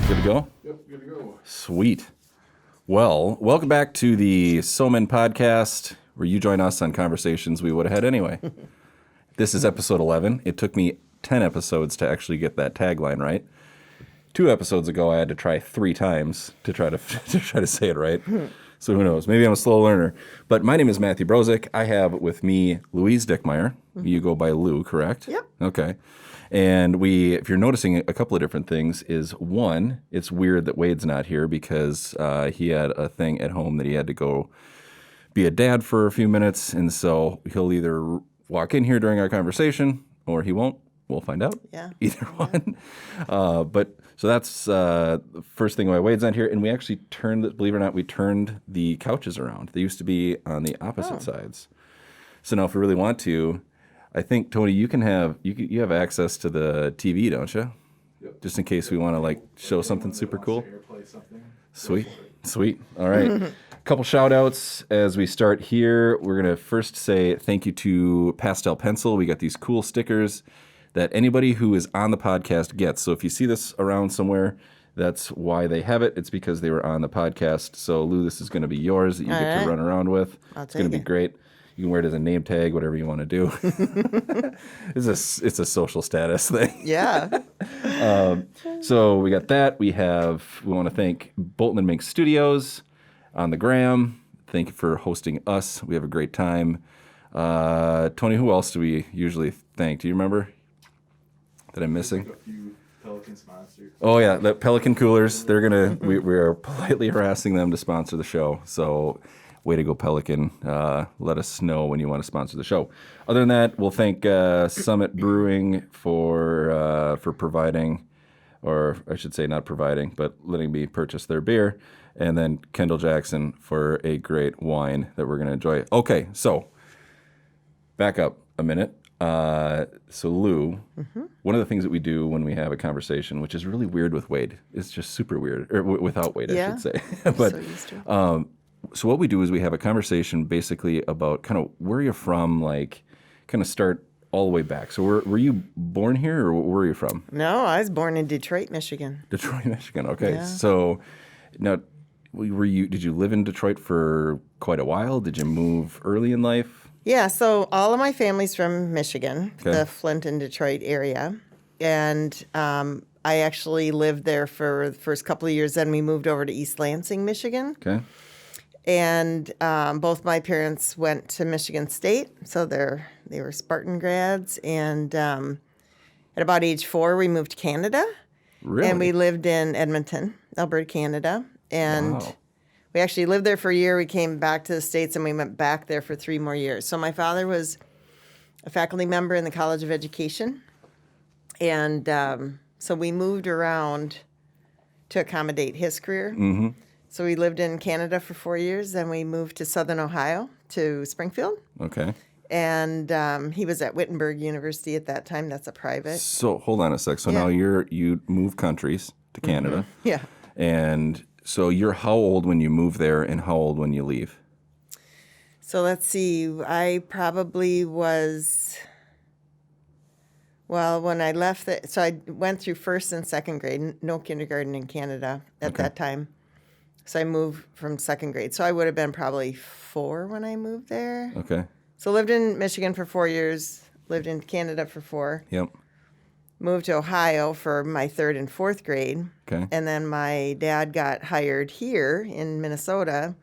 Good to go? Yep, good to go. Sweet. Well, welcome back to the Somen podcast, where you join us on conversations we would have had anyway. This is episode 11. It took me 10 episodes to actually get that tagline right. 2 episodes ago, I had to try 3 times to try to say it right. So who knows? Maybe I'm a slow learner. But my name is Matthew Brozick. I have with me Louise Dickmeyer. You go by Lou, correct? Yep. Okay. And if you're noticing a couple of different things, is one, it's weird that Wade's not here because he had a thing at home that he had to go be a dad for a few minutes. And so he'll either walk in here during our conversation or he won't. We'll find out. Yeah. Either one. So that's the first thing why Wade's not here. And we actually believe it or not, we turned the couches around. They used to be on the opposite sides. So now if we really want to, I think, Tony, you have access to the TV, don't you? Yep. Just in case we want to show something super cool. Airplay something. Sweet. All right. A couple shout outs as we start here. We're going to first say thank you to Pastel Pencil. We got these cool stickers that anybody who is on the podcast gets. So if you see this around somewhere, that's why they have it. It's because they were on the podcast. So Lou, this is going to be yours that you get to run around with. It's going to be great. You can wear it as a name tag, whatever you want to do. It's a social status thing. Yeah. So we got that. We want to thank Bolton and Mink Studios on the gram. Thank you for hosting us. We have a great time. Tony, who else do we usually thank? Do you remember that I'm missing? A few Pelican sponsors. Oh yeah, the Pelican Coolers. They're gonna. We are politely harassing them to sponsor the show. So. Way to go, Pelican. Let us know when you want to sponsor the show. Other than that, we'll thank Summit Brewing for providing, or I should say not providing, but letting me purchase their beer. And then Kendall Jackson for a great wine that we're going to enjoy. Okay, so back up a minute. So Lou, one of the things that we do when we have a conversation, which is really weird with Wade, it's just super weird, or without Wade, I should say. But so used to. So what we do is we have a conversation basically about kind of where you're from, kind of start all the way back. So were you born here or where are you from? No, I was born in Detroit, Michigan. Detroit, Michigan. Okay. Yeah. So now, did you live in Detroit for quite a while? Did you move early in life? Yeah, so all of my family's from Michigan, Okay. the Flint and Detroit area. And I actually lived there for the first couple of years. Then we moved over to East Lansing, Michigan. Okay. And both my parents went to Michigan State, so they were Spartan grads. And at about age 4, we moved to Canada. Really? And we lived in Edmonton, Alberta, Canada. And Wow. we actually lived there for a year. We came back to the States, and we went back there for 3 more years. So my father was a faculty member in the College of Education. And so we moved around to accommodate his career. Mm-hmm. So we lived in Canada for 4 years, then we moved to Southern Ohio, to Springfield. Okay. And he was at Wittenberg University at that time. That's a private. So hold on a sec. So Yeah. now you move countries to Canada. Yeah. And so you're how old when you move there and how old when you leave? So let's see. I probably was, well, when I left, so I went through 1st and 2nd grade, no kindergarten in Canada at that time. So I moved from 2nd grade. So I would have been probably 4 when I moved there. Okay. So lived in Michigan for 4 years, lived in Canada for 4. Yep. Moved to Ohio for my 3rd and 4th grade. Okay. And then my dad got hired here in Minnesota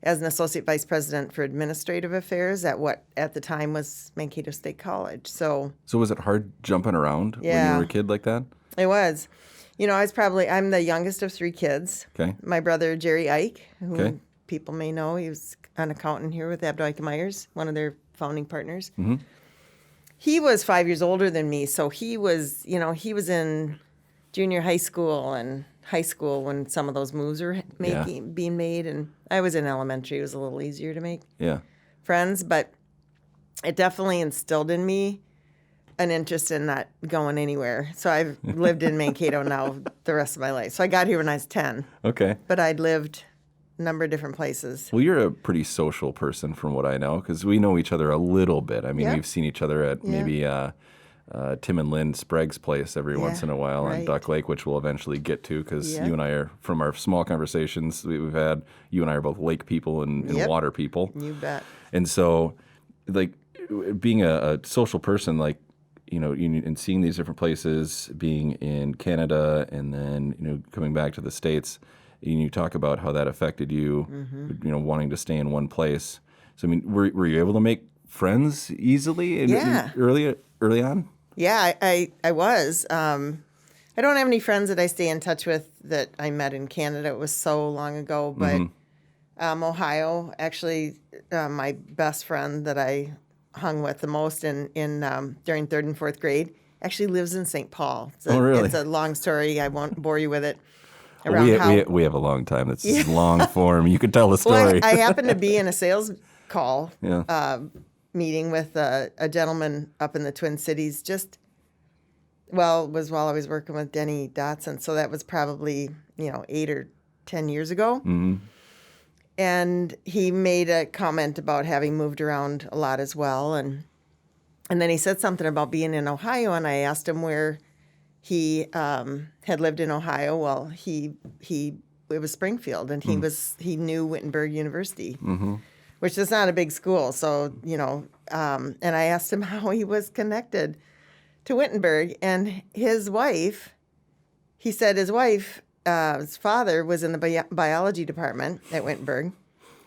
as an associate vice president for administrative affairs at what at the time was Mankato State College. So was it hard jumping around when you Yeah. were a kid like that? it was. I'm the youngest of 3 kids. Okay. My brother, Jerry Ike, who Okay. people may know, he was an accountant here with Dickmeyer, one of their founding partners. Mm-hmm. He was 5 years older than me, so he was in junior high school and high school when some of those moves were being made, and I was in elementary. It was a little easier to make Yeah. friends, but it definitely instilled in me an interest in not going anywhere. So I've lived in Mankato now the rest of my life. So I got here when I was 10, Okay. but I'd lived a number of different places. Well, you're a pretty social person from what I know because we know each other a little bit. I mean, Yeah. we've seen each other at maybe Tim and Lynn Sprague's place every once in a while on right. Duck Lake, which we'll eventually get to because Yeah. you and I are, from our small conversations we've had, you and I are both lake people and Yep. water people. You bet. And so, like, being a social person, like, and seeing these different places, being in Canada and then, coming back to the States, and you talk about how that affected you, wanting to stay in one place. So, I mean, were you able to make friends easily early on? Yeah, I was. I don't have any friends that I stay in touch with that I met in Canada. It was so long ago. But Ohio, actually, my best friend that I hung with the most during 3rd and 4th grade actually lives in St. Paul. Really? It's a long story. I won't bore you with it. We have a long time. That's long form. You could tell the story. Well, I happened to be in a sales call Yeah. meeting with a gentleman up in the Twin Cities. It was while I was working with Denny Dotson. So that was probably 8 or 10 years ago. Mm-hmm. And he made a comment about having moved around a lot as well, and then he said something about being in Ohio, and I asked him where he had lived in Ohio. Well, it was Springfield, and he knew Wittenberg University, which is not a big school. So and I asked him how he was connected to Wittenberg, and his wife. He said his father was in the biology department at Wittenberg.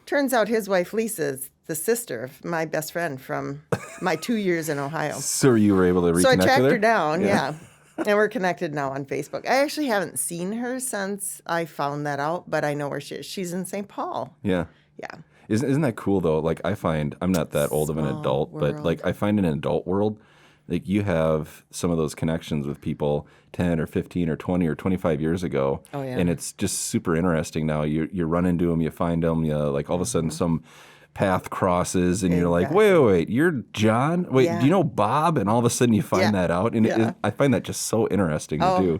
Turns out his wife Lisa is the sister of my best friend from my 2 years in Ohio. So you were able to reconnect So I tracked with her down, yeah. And we're connected now on Facebook. I actually haven't seen her since I found that out, but I know where she is. She's in St. Paul. Yeah. Yeah. Isn't that cool though? Like I find I'm not that old of an Small adult, but world. like I find in an adult world, like you have some of those connections with people 10 or 15 or 20 or 25 years ago. Oh, yeah. And it's just super interesting now. You run into them, you find them, like all of a sudden some path crosses and you're like, wait, you're John? Wait, Yeah. do you know Bob? And all of a sudden you find that out. And I find that just so interesting to do.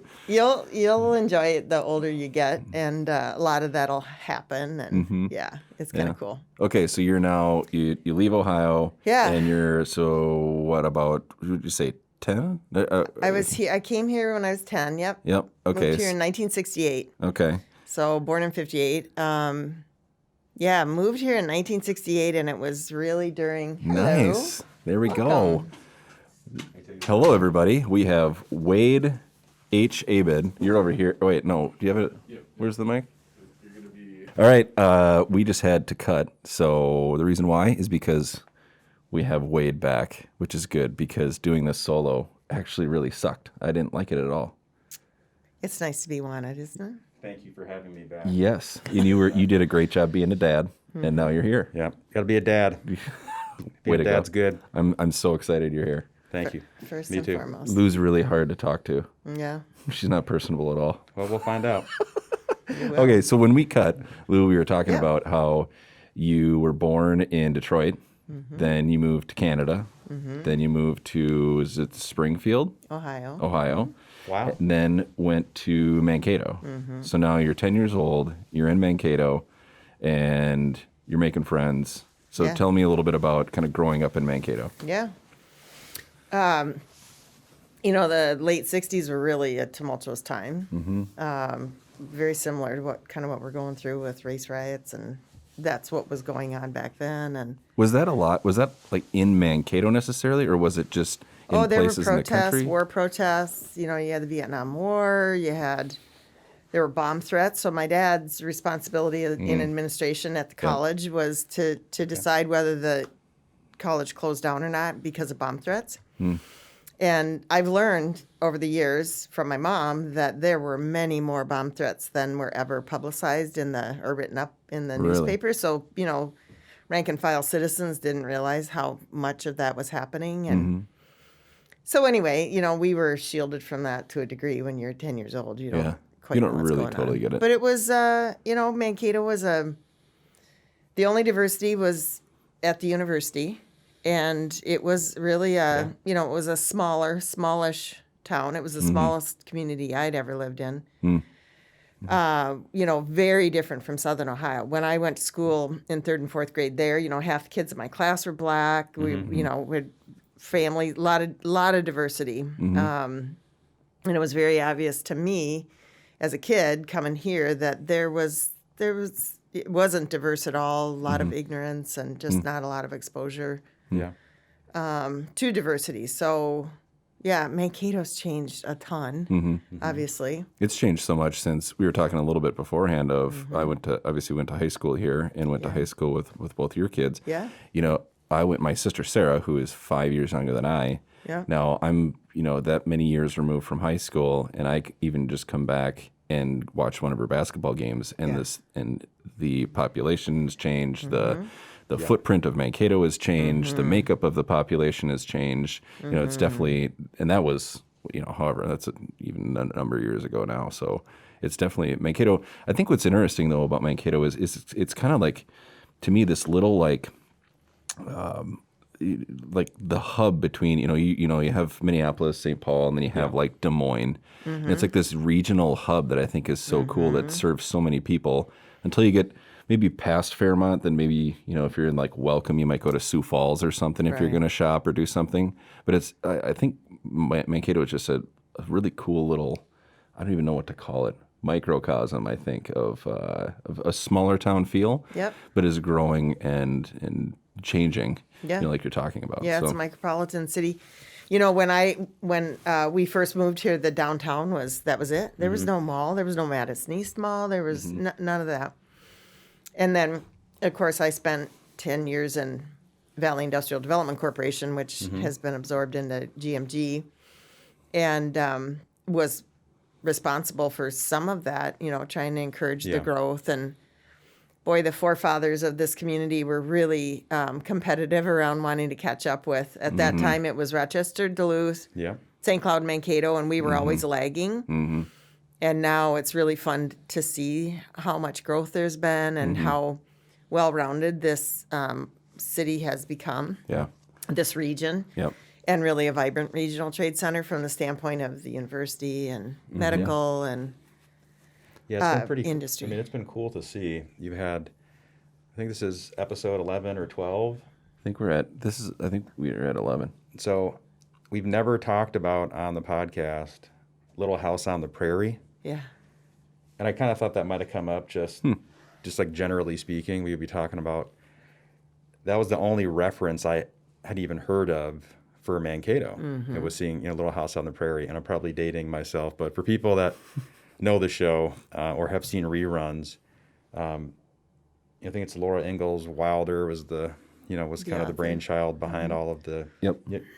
You'll enjoy it the older you get, and a lot of that'll happen, and it's kind of cool. Okay, so you're now, you leave Ohio. Yeah. And what about, would you say 10? I came here when I was 10. Yep. Yep. Okay. Moved here in 1968. Okay. So born in 58. Moved here in 1968, and it was really during. Nice. There we go. Welcome. Hello, everybody. We have Wade H. Abed. You're over here. Oh, wait, no. Do you have it? Yep. Where's the mic? You're gonna be. All right. We just had to cut. So the reason why is because we have Wade back, which is good because doing this solo actually really sucked. I didn't like it at all. It's nice to be wanted, isn't it? Thank you for having me back. Yes. And you did a great job being a dad, and now you're here. Yeah, gotta be a dad. Way to go. Dad's good. I'm so excited you're here. Thank you. First Me and too. foremost. Lou's really hard to talk to. Yeah. She's not personable at all. Well, we'll find out. Okay, so when we cut, Lou, we were talking Yeah. about how you were born in Detroit, then you moved to Canada, then you moved to, is it Springfield, Ohio, Wow. and then went to Mankato. So now you're 10 years old, you're in Mankato, and you're making friends. So Yeah. tell me a little bit about kind of growing up in Mankato. Yeah. The late 60s were really a tumultuous time. Very similar to what we're going through with race riots, and that's what was going on back then. And Was that a lot? Was that like in Mankato necessarily, or was it just in there were places in the protests, country? war protests. You had the Vietnam War. There were bomb threats. So my dad's responsibility in administration at the college was to decide whether the college closed down or not because of bomb threats. And I've learned over the years from my mom that there were many more bomb threats than were ever publicized or written up in the Really? newspaper. So, rank and file citizens didn't realize how much of that was happening. And so anyway, we were shielded from that to a degree. When you're 10 years old, you don't Yeah. quite You know don't what's really going totally on. get it. But it was, Mankato was the only diversity was at the university. And it was really it was a smallish town. It was the smallest community I'd ever lived in. Very different from Southern Ohio. When I went to school in 3rd and 4th grade there, half the kids in my class were black. We had family, a lot of diversity. And it was very obvious to me as a kid coming here that it wasn't diverse at all. A lot of ignorance and just not a lot of exposure Yeah. to diversity. So, yeah, Mankato's changed a ton, obviously. It's changed so much since we were talking a little bit beforehand of I obviously went to high school here and went to high school with both your kids. Yeah. My sister Sarah, who is 5 years younger than I. Yeah. Now I'm, that many years removed from high school, and I even just come back and watch one of her basketball games, and and the population has changed, the footprint of Mankato has changed, the makeup of the population has changed. It's definitely, and that was, however, that's even a number of years ago now. So it's definitely Mankato. I think what's interesting though about Mankato is it's kind of like, to me, this little like the hub between, you have Minneapolis, St. Paul, and then you have like Des Moines. And it's like this regional hub that I think is so cool that serves so many people until you get maybe past Fairmont. Then maybe, if you're in like Welcome, you might go to Sioux Falls or something if you're going to shop or do something. But I think Mankato is just a really cool little, I don't even know what to call it, microcosm, I think, of a smaller town feel. Yep. But is growing and changing. Yeah. Like you're talking about. Yeah, So, it's a micropolitan city. When we first moved here, the downtown was it. There was no mall. There was no Madison East Mall. There was none of that. And then, of course, I spent 10 years in Valley Industrial Development Corporation, which has been absorbed into GMG, and was responsible for some of that, trying to encourage the growth. And boy, the forefathers of this community were really competitive around wanting to catch up with. At that time, it was Rochester, Duluth, Yeah. St. Cloud, Mankato, and we were always lagging. And now it's really fun to see how much growth there's been and how well-rounded this city has become, this region, and really a vibrant regional trade center from the standpoint of the university and medical and Yeah, it's been pretty industry. I mean, it's been cool to see. You had, I think this is episode 11 or 12. I think we're at 11. So we've never talked about on the podcast Little House on the Prairie. Yeah. And I kind of thought that might have come up just like generally speaking, we would be talking about, that was the only reference I had even heard of for Mankato. It was seeing, Little House on the Prairie, and I'm probably dating myself, but for people that know the show or have seen reruns, I think it's Laura Ingalls Wilder was was kind of the brainchild behind all of the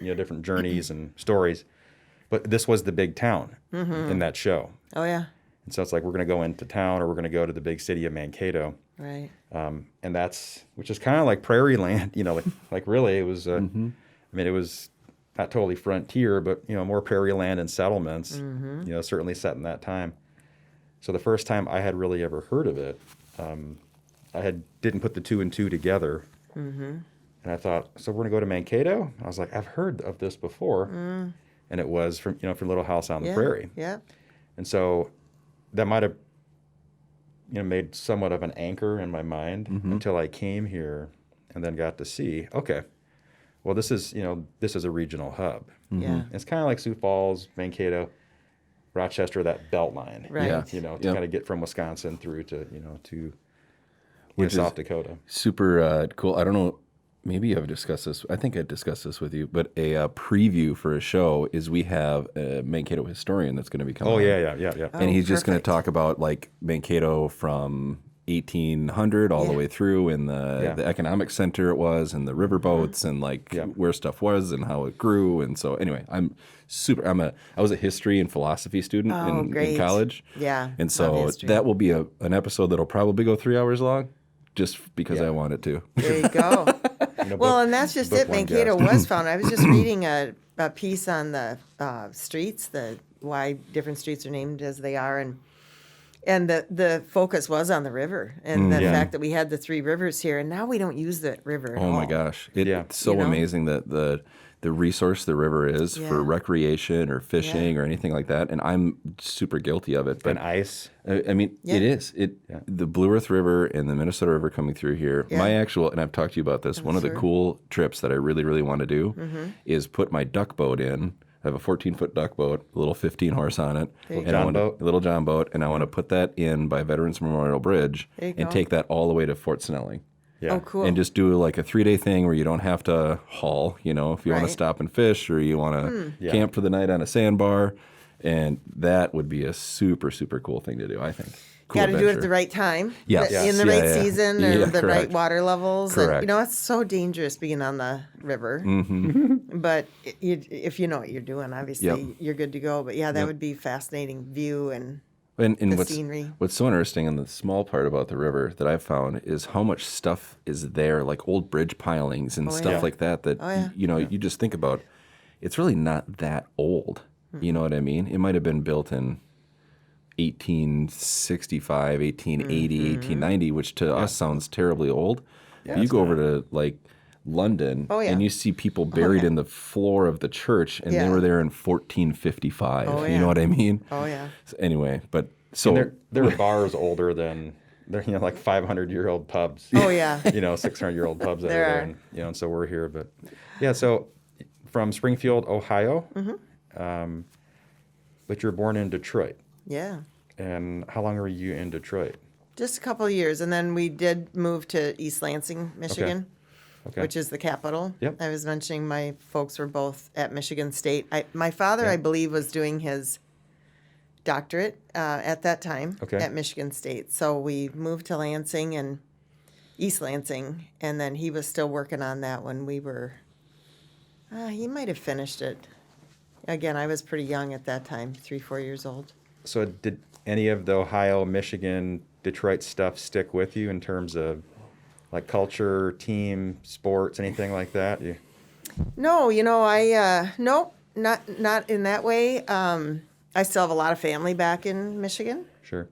different journeys and stories. But this was the big town in that show. Oh, yeah. And so it's like, we're going to go into town or we're going to go to the big city of Mankato. Right. And which is kind of like prairie land, like really it was, I mean, it was not totally frontier, but, more prairie land and settlements, certainly set in that time. So the first time I had really ever heard of it, I didn't put the two and two together. And I thought, so we're going to go to Mankato? I was like, I've heard of this before. And it was from Little House on the Prairie. Yeah. And so that might have, made somewhat of an anchor in my mind until I came here and then got to see, okay, well, this is a regional hub. Yeah. It's kind of like Sioux Falls, Mankato, Rochester, that belt line. Right. Yeah. To kind of get from Wisconsin through to South Dakota. Super cool. I don't know. Maybe I've discussed this. I think I discussed this with you. But a preview for a show is we have a Mankato historian that's going to be coming. Oh, on. yeah. And he's just going to perfect. talk about like Mankato from 1800 all the way through, and the economic center it was, and the riverboats, and like where stuff was and how it grew. And so anyway, I was a history and philosophy student in great. college. Yeah, And love so history. that will be an episode that'll probably go 3 hours long, just because I want it to. There you go. Well, and that's just it. Mankato was found. I was just reading a piece on the streets, why different streets are named as they are, and the focus was on the river and the fact that we had the three rivers here, and now we don't use the river at all. Oh my gosh, it's so amazing that the resource the river is Yeah. for recreation or fishing or anything like that, and I'm super guilty of it. But And ice. I mean, Yeah. it is. The Blue Earth River and the Minnesota River coming through here. Yeah. My actual, and I've talked to you about this, one of the sure. cool trips that I really, really want to do is put my duck boat in. I have a 14-foot duck boat, a little 15-horse on it. There you and go. I John want boat? a little John boat, and I want to put that in by Veterans Memorial Bridge There you and go. take that all the way to Fort Snelling. Yeah. Oh, cool. And just do like a 3-day thing where you don't have to haul, if you want to Right. stop and fish or you want to Yeah. camp for the night on a sandbar. And that would be a super, super cool thing to do, I think. Cool Got to do it at adventure. the right time. Yes. In the Yeah, right yeah. season or Yeah, the right correct. water levels. And, Correct. it's so dangerous being on the river. But if you know what you're doing, obviously Yep. you're good to go. But yeah, that Yep. would be fascinating view and And the what's, scenery. what's so interesting in the small part about the river that I've found is how much stuff is there, like old bridge pilings and stuff yeah. like that, Oh, yeah. you just think about. It's really not that old. You know what I mean? It might have been built in 1865, 1880, 1890, which to us sounds terribly old. But you go over to like London Oh, yeah. and you see people buried yeah. in the floor of the church and they Yeah. were there in 1455. Oh, You yeah. know what I mean? Oh, yeah. So anyway, but so And there are bars older than they're like 500-year-old pubs. Oh, yeah. 600-year-old pubs that There are are. there, and so we're here. But yeah, so from Springfield, Ohio, but you're born in Detroit. Yeah. And how long were you in Detroit? Just a couple of years. And then we did move to East Lansing, Michigan, Okay. which is the capital. Yep. I was mentioning my folks were both at Michigan State. My father, I believe, was doing his doctorate at that time Okay. at Michigan State. So we moved to Lansing and East Lansing. And then he was still working on that when we were, he might have finished it. Again, I was pretty young at that time, 3-4 years old. So did any of the Ohio, Michigan, Detroit stuff stick with you in terms of like culture, team, sports, anything like that? No, nope, not in that way. I still have a lot of family back in Michigan. Sure.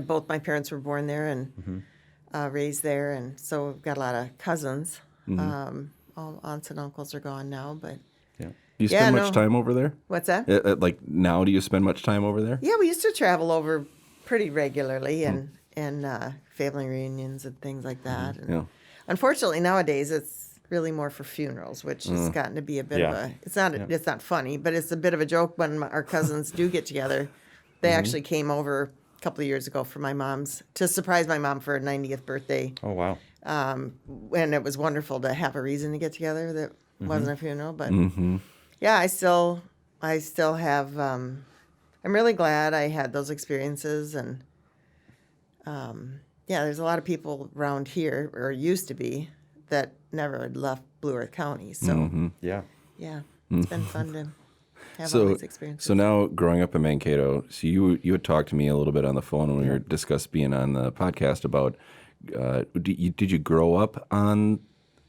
Both my parents were born there and raised there, and so we've got a lot of cousins. All aunts and uncles are gone now, but Yeah. Do you spend Yeah, much no. time over there? what's that? Like now, do you spend much time over there? Yeah, we used to travel over pretty regularly and family reunions and things like that. And Yeah. unfortunately, nowadays it's really more for funerals, which has gotten to be a bit of Yeah. a. It's not funny, but it's a bit of a joke when our cousins do get together. They actually came over a couple of years ago for my mom's to surprise my mom for her 90th birthday, Oh, wow. and it was wonderful to have a reason to get together that wasn't a funeral. But yeah, I still have. I'm really glad I had those experiences, and yeah, there's a lot of people around here, or used to be, that never had left Blue Earth County. So Yeah. yeah, it's been fun to have all So, these experiences. so now growing up in Mankato, so you had talked to me a little bit on the phone when we were discussed being on the podcast about did you grow up on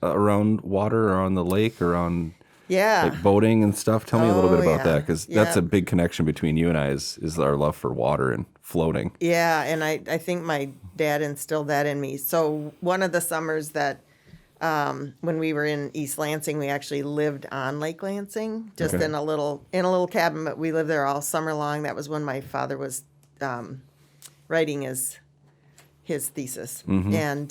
around water or on the lake or on yeah, like boating and stuff? Tell me a little bit Oh, about that, yeah. because that's a Yeah. big connection between you and I is our love for water and floating. yeah, and I think my dad instilled that in me. So one of the summers that when we were in East Lansing, we actually lived on Lake Lansing, just Okay. in a little cabin. But we lived there all summer long. That was when my father was writing his thesis, and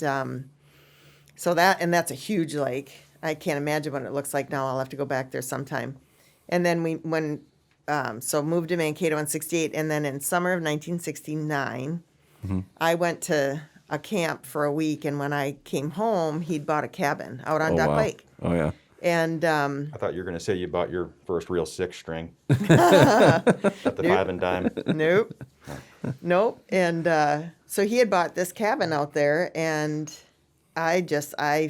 so that's a huge lake. I can't imagine what it looks like now. I'll have to go back there sometime. And then so moved to Mankato in '68, and then in summer of 1969, I went to a camp for a week, and when I came home, he'd bought a cabin out on Oh, Duck wow. Lake. Oh yeah. And I thought you were going to say you bought your first real six string at the 5 and dime. nope. And so he had bought this cabin out there, and I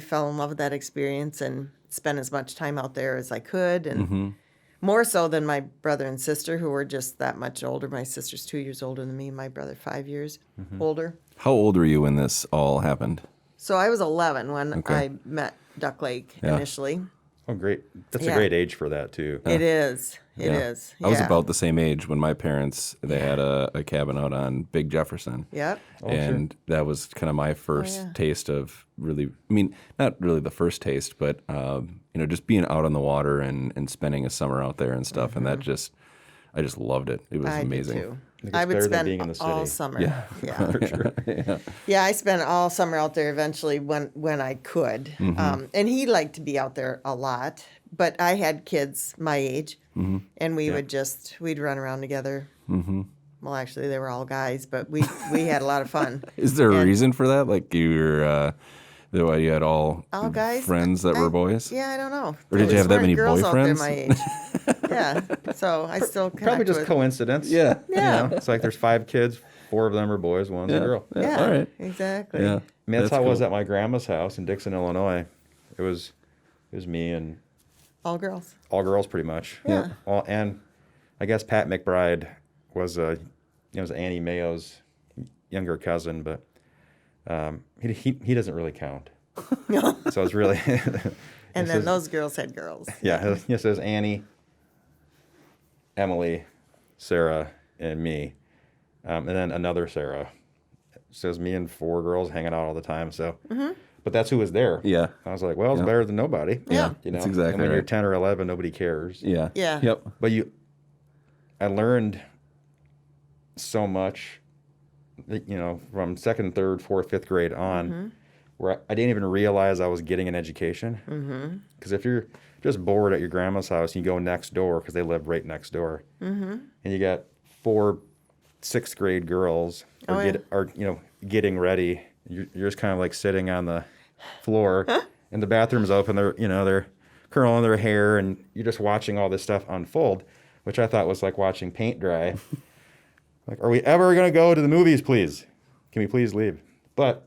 fell in love with that experience and spent as much time out there as I could, and more so than my brother and sister, who were just that much older. My sister's 2 years older than me, and my brother 5 years older. How old were you when this all happened? So I was 11 when Okay. I met Duck Lake Yeah. initially. Oh, great. That's Yeah. a great age for that, too. It is. It Yeah. is. I was Yeah. about the same age when my parents, they had a cabin out on Big Jefferson. Yep. And that was kind of my first taste of really, I mean, not really the first taste, but, just being out on the water and spending a summer out there and stuff. And that just, I just loved it. It was I amazing. did too. it's I would better than spend being in the all city. summer. Yeah. Yeah. For sure. Yeah, I spent all summer out there eventually when I could. And he liked to be out there a lot, but I had kids my age, and we'd run around together. Well, actually, they were all guys, but we had a lot of fun. Is there a reason for that? Like you were, the way you had all guys? friends that were boys? Yeah, I don't know. Or did you have that many girls out there boyfriends? my age? Yeah, so I still Probably connect just with. coincidence. Yeah. Yeah. It's like there's 5 kids, 4 of them are boys, one's a girl. Yeah, All right. exactly. Yeah. I mean, that's how it was cool. at my grandma's house in Dixon, Illinois. It was me and All girls. all girls pretty much. Yeah. And I guess Pat McBride was was Annie Mayo's younger cousin, but he doesn't really count. So it's really And then those girls had girls. yeah. It says Annie, Emily, Sarah, and me, and then another Sarah. It says me and 4 girls hanging out all the time. So, but that's who was there. Yeah. I was like, well, it's better than nobody. Yeah. That's exactly and when you're right. 10 or 11, nobody cares. Yeah. Yeah. Yep. But I learned so much, from 2nd, 3rd, 4th, 5th grade on, where I didn't even realize I was getting an education. Because if you're just bored at your grandma's house, you go next door because they live right next door, and you got 4 6th grade girls getting ready. You're just kind of like sitting on the floor, and the bathroom's open. They're curling their hair, and you're just watching all this stuff unfold, which I thought was like watching paint dry. Like, are we ever going to go to the movies, please? Can we please leave? But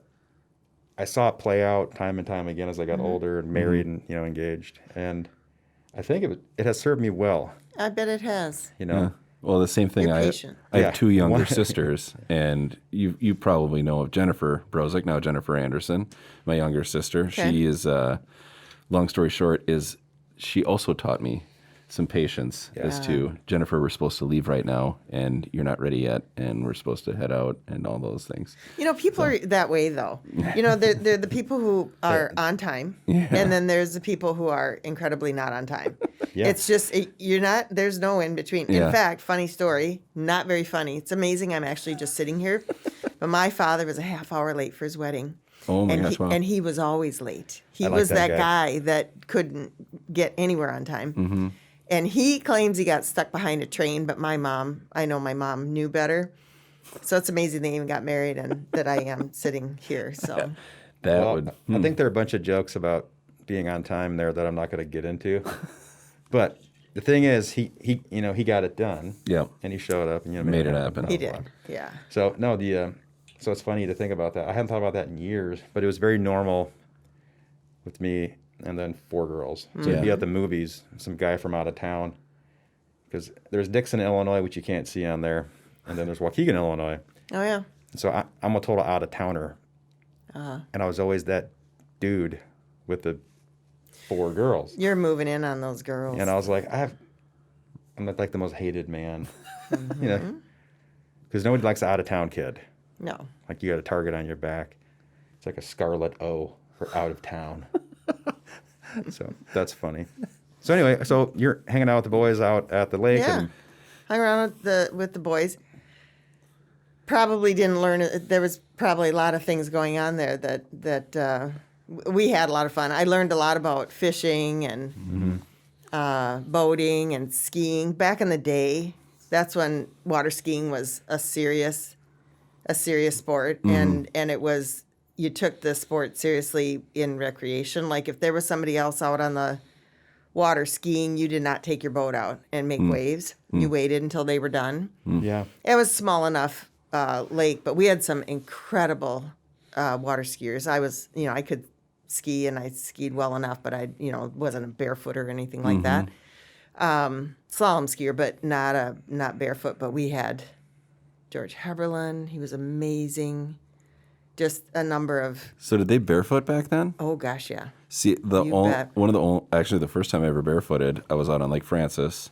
I saw it play out time and time again as I got older and married and, engaged. And I think it has served me well, I bet it has. Yeah. Well, the same thing. You're I patient. have Yeah. 2 younger sisters, and you probably know of Jennifer Brozick, now Jennifer Anderson, my younger sister. Okay. She is, long story short, she also taught me some patience as to, Jennifer, we're supposed to leave right now, and you're not ready yet, and we're supposed to head out, and all those things. People are that way, though. They're the people who are on time, and then there's the people who are incredibly not on time. Yeah. It's just, you're not, there's no in between. Yeah. In fact, funny story, not very funny. It's amazing I'm actually just sitting here, but my father was a half hour late for his wedding. Oh my and gosh, wow. And he was always late. He I like was that that guy that couldn't get anywhere on time. And he claims he got stuck behind a train, but I know my mom knew better. So it's amazing they even got married and that I am sitting here. So I think there are a bunch of jokes about being on time there that I'm not going to get into. But the thing is, he got it done. Yep. And he showed up and Made it happen. he did. Yeah. So no, so it's funny to think about that. I hadn't thought about that in years, but it was very normal with me and then 4 girls. So Yeah. we'd be at the movies, some guy from out of town, because there's Dixon, Illinois, which you can't see on there, and then there's Waukegan, Illinois. Oh, yeah. So I'm a total out of towner, and I was always that dude with the 4 girls, You're moving in on those girls. and I was like, I'm like the most hated man, because nobody likes the out of town kid. No. Like you got a target on your back. It's like a scarlet O for out of town. So that's funny. So anyway, so you're hanging out with the boys out at the lake. Yeah. And Hung around with the boys. Probably didn't learn. There was probably a lot of things going on there that we had a lot of fun. I learned a lot about fishing and boating and skiing. Back in the day, that's when water skiing was a serious sport, and it was, you took the sport seriously in recreation. Like if there was somebody else out on the water skiing, you did not take your boat out and make waves. You waited until they were done. yeah, It was small enough lake, but we had some incredible water skiers. I could ski and I skied well enough, but I wasn't a barefoot or anything like that. Slalom skier, but not barefoot. But we had George Heberlin. He was amazing. just a number of, So did they barefoot back then? oh gosh, yeah. See, bet. actually the first time I ever barefooted, I was out on Lake Francis,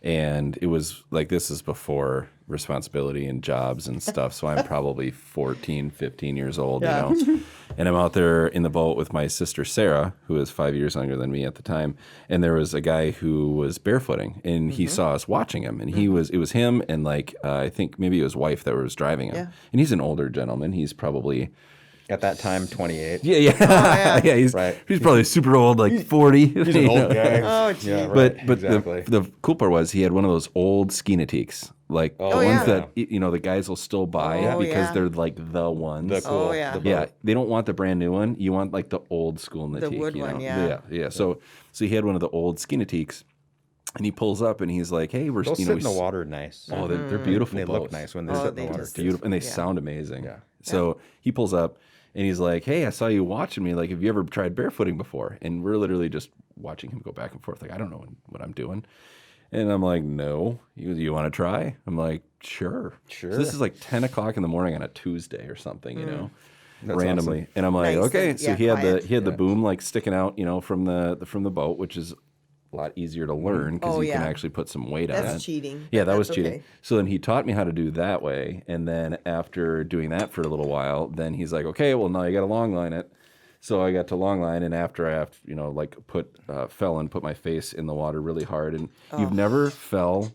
and it was like, this is before responsibility and jobs and stuff. So I'm probably 14, 15 years old, Yeah. you know, and I'm out there in the boat with my sister Sarah, who is 5 years younger than me at the time. And there was a guy who was barefooting, and he saw us watching him, and it was him and like I think maybe his wife that was driving him. Yeah. And he's an older gentleman. He's probably. At that time, 28. Yeah. Yeah, he's Right. he's probably super old, like 40. He's an old guy. Oh, gee. Yeah, right. But exactly. the cool part was he had one of those old skinatiques, like the Oh, ones yeah. that the guys will still buy Oh, because yeah. they're like the ones. The cool. Oh, yeah. the Yeah, boat. they don't want the brand new one. You want like the old school natique. wood you know? one, yeah. Yeah. So he had one of the old skinatiques, and he pulls up and he's like, "Hey, we're They'll sit in the we s- water nice. Oh, they're beautiful. And they look boats. nice when they Oh, sit in they the water. just- too. Beautiful, and they Yeah. sound amazing. Yeah. So he pulls up and he's like, "Hey, I saw you watching me. Like, have you ever tried barefooting before?" And we're literally just watching him go back and forth. Like, I don't know what I'm doing. And I'm like, "No." He goes, "You want to try?" I'm like, "Sure." Sure. So this is like 10 o'clock in the morning on a Tuesday or something, you know, That's randomly. awesome. And I'm like, Nice okay. and- So yeah, he had quiet. the boom like sticking out, from the boat, which is a lot easier to learn because Oh, you can yeah. actually put some weight on it. That's cheating. Yeah, but that was that's cheating. okay. So then he taught me how to do that way, and then after doing that for a little while, then he's like, "Okay, well now you got to long line it." So I got to long line, and after I have fell and put my face in the water really hard, and you've never fell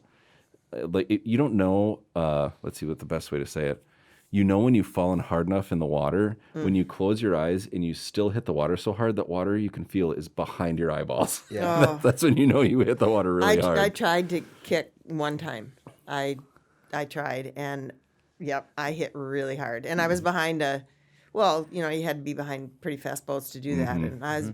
you don't know. Let's see what the best way to say it. You know when you've fallen hard enough in the water, when you close your eyes and you still hit the water so hard that water you can feel is behind your eyeballs. Yeah. Oh. That's when you know you hit the water really hard. I tried to kick one time. I tried, and yep, I hit really hard. And I was behind you had to be behind pretty fast boats to do that. And I was,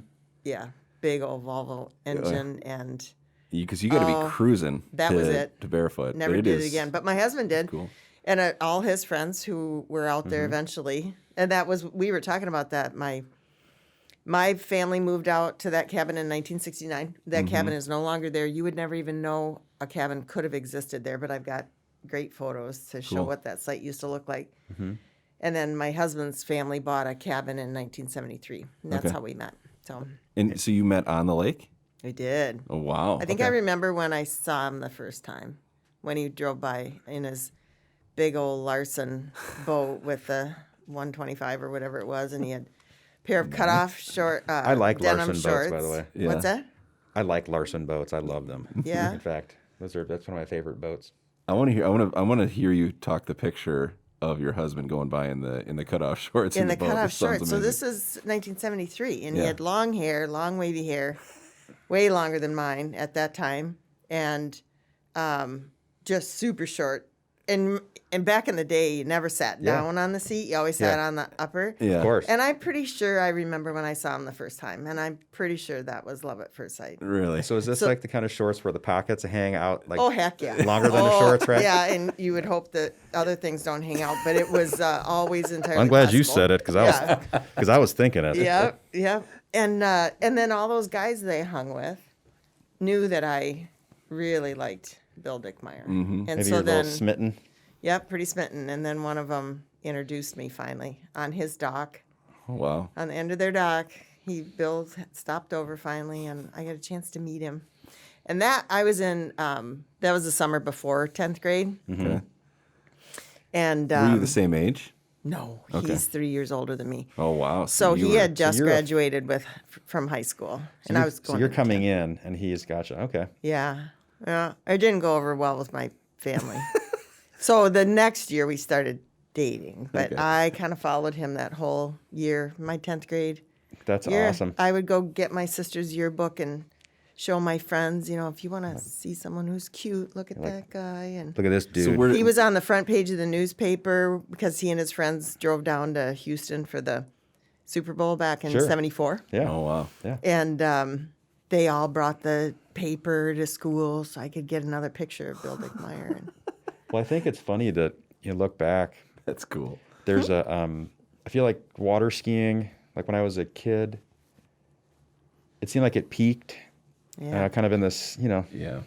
big old Volvo engine, and Because you got to be cruising that was it. to barefoot. never But did it is again. But my husband did. Cool. And all his friends who were out there eventually. And we were talking about that. My family moved out to that cabin in 1969. That cabin is no longer there. You would never even know a cabin could have existed there, but I've got great photos to show Cool. what that site used to look like. And then my husband's family bought a cabin in 1973. And that's Okay. how we met. So And so you met on the lake? we did. Oh, wow. I think I remember when I saw him the first time, when he drove by in his big old Larson boat with the 125 or whatever it was, and he had a pair of cutoff I like denim Larson shorts. boats, by the way. Yeah. What's that? I like Larson boats. I love them. Yeah. In fact, that's one of my favorite boats. I want to hear you talk the picture of your husband going by in the cutoff shorts. In the boat. cutoff This sounds shorts. So amazing. this is 1973, and he Yeah. had long hair, long wavy hair, way longer than mine at that time, and just super short. And back in the day, you never sat Yeah. down on the seat. You always sat Yeah. on the upper. Yeah. Of course. And I'm pretty sure I remember when I saw him the first time, and I'm pretty sure that was love at first sight. Really? So is this like the kind of shorts where the pockets hang out like Oh, heck yeah. longer than the shorts, right? Yeah, and you would hope that other things don't hang out, but it was always entirely I'm glad you possible. said it because I was thinking it. Yep, yep. And then all those guys they hung with knew that I really liked Bill Dickmeyer. And Maybe so you're a little then, smitten. yep, pretty smitten. And then one of them introduced me finally on his dock. Oh, wow. On the end of their dock, Bill stopped over finally, and I got a chance to meet him. And that I was in, that was the summer before 10th grade. Okay. And Were you the same age? no, Okay. he's 3 years older than me. Oh, wow. So you he were- had just you're a- graduated from high school, and I was going. So you're to coming in and he's gotcha. Okay. Yeah, yeah. I didn't go over well with my family. So the next year we started dating, but Okay. I kind of followed him that whole year, my 10th grade That's year. awesome. I would go get my sister's yearbook and show my friends, if you want to see someone who's cute, look at that guy. And Look at this dude. where- he was on the front page of the newspaper because he and his friends drove down to Houston for the Super Bowl back in Sure. '74. yeah. Oh, wow. Yeah. And they all brought the paper to school so I could get another picture of Bill Dickmeyer. And Well, I think it's funny that you look back. That's cool. There's I feel like water skiing, like when I was a kid, it seemed like it peaked yeah, kind of in this, Yeah.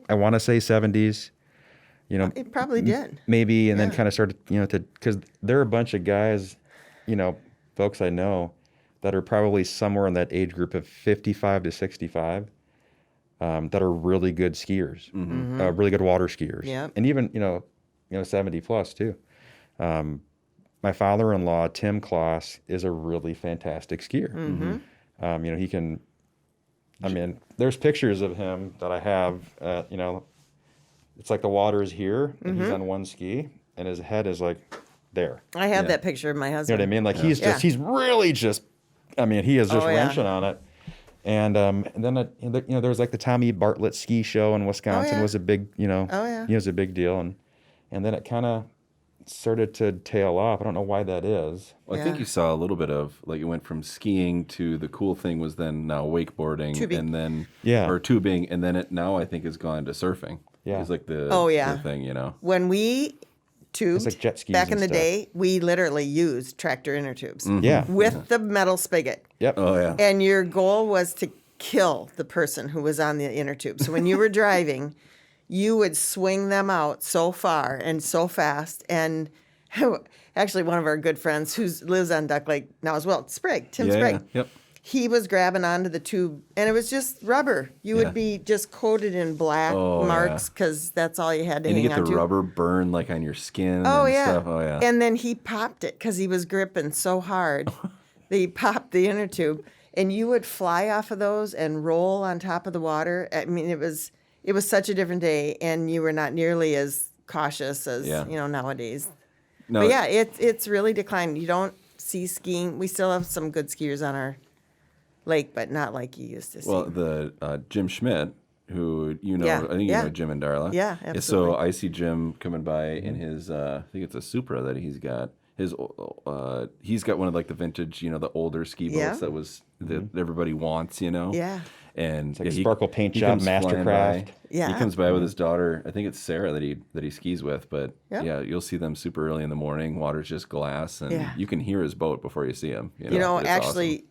I want to say 70s, it probably did. maybe, and then Yeah. kind of started, because there are a bunch of guys folks I know that are probably somewhere in that age group of 55 to 65 that are really good skiers, really good water skiers, Yep. and even 70 plus too. My father-in-law, Tim Kloss, is a really fantastic skier. He can. I mean, there's pictures of him that I have. It's like the water is here, and he's on one ski, and his head is like there. I have that picture of my You know husband. what I mean? Like he's really just. I mean, he is just wrenching on it. And then there was like the Tommy Bartlett ski show in Wisconsin was a big he was a big deal, and then it kind of started to tail off. I don't know why that is. Well, I think you saw a little bit of, like, it went from skiing to the cool thing was then now wakeboarding, Tubing. and then or tubing, and then it now I think has gone to surfing. Yeah. It's like the the thing, When we tubed like jet skis back in and the stuff. day, we literally used tractor inner tubes Yeah. with the metal spigot. Yep. Oh yeah. And your goal was to kill the person who was on the inner tube. So when you were driving, you would swing them out so far and so fast. And actually, one of our good friends who lives on Duck Lake now as well, Tim Sprague. Yep. He was grabbing onto the tube, and it was just rubber. You would be just coated in black marks because that's all you had to And hang you get on the to. rubber burn like on your skin. Oh and yeah. Stuff. Oh yeah. And then he popped it because he was gripping so hard. He popped the inner tube, and you would fly off of those and roll on top of the water. I mean, it was such a different day, and you were not nearly as cautious as nowadays. No, But yeah, it's really declined. You don't see skiing. We still have some good skiers on our lake, but not like you used to see. Well, the Jim Schmidt, who I think you know Jim and Darla. Yeah, So absolutely. I see Jim coming by in his, I think it's a Supra that he's got. He's got one of like the vintage, the older ski boats that everybody wants, Yeah. And Like Sparkle Paint Job, comes flying Mastercraft. by. Yeah. He comes by with his daughter. I think it's Sarah that he skis with. But Yeah. you'll see them super early in the morning. Water's just glass, and you can hear his boat before you see him. It's Actually,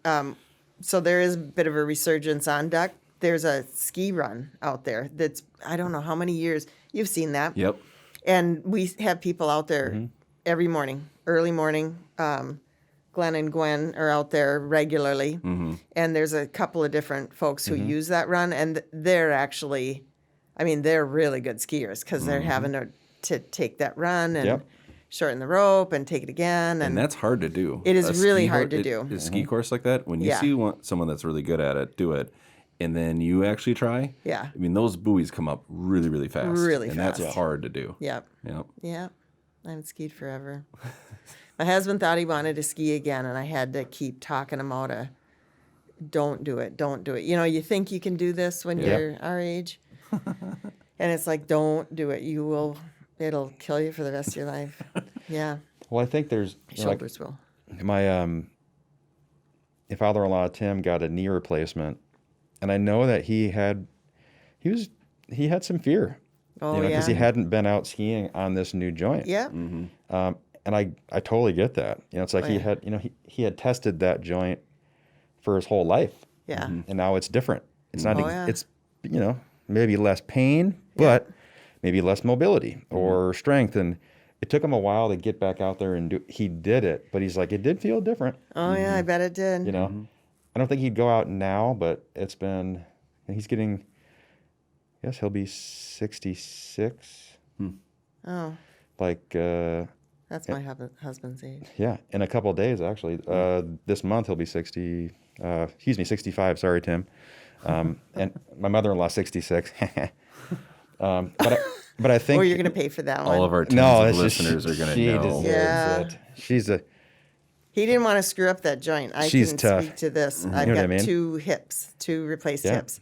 so there is a bit of a resurgence on Duck. There's a ski run out there that's, I don't know how many years. You've seen that. awesome. Yep. And we have people out there every morning, early morning. Glenn and Gwen are out there regularly. And there's a couple of different folks who use that run. And they're actually, they're really good skiers because they're having to take that run and shorten the rope and take it again. And that's hard to do. It is A really ski hard to do. A ski course like that, when you see someone that's really good at it, do it, and then you actually try. Yeah. Those buoys come up really, really fast. Really and fast. that's hard to do. Yep. Yep. Yeah, I haven't skied forever. My husband thought he wanted to ski again, and I had to keep talking him out of, don't do it. You think you can do this when you're our age, and it's like, don't do it. It'll kill you for the rest of your life. Yeah, Well, I think there's shoulders will. my father-in-law Tim got a knee replacement, and I know that he had some fear. Oh, because he yeah. hadn't been out skiing on this new joint. Yeah. And I totally get that. It's like he had, he had tested that joint for his whole life. Yeah. And now it's different. It's not, Oh, yeah. it's, maybe less pain, but maybe less mobility or strength. And it took him a while to get back out there and he did it, but he's like, it did feel different. Oh, yeah, I bet it did. I don't think he'd go out now, but he's getting, I guess he'll be 66. Oh, Like, that's my husband's age. yeah, in a couple of days, actually. This month he'll be 65. Sorry, Tim. And my mother-in-law 66. But I think Oh, you're going to pay for that one. All of our tens no, of it's just listeners are going she to know. deserves Yeah. it. She's He didn't want to screw up that joint. I She's can tough. speak to this. I've You know got what I mean? two replaced Yeah. hips.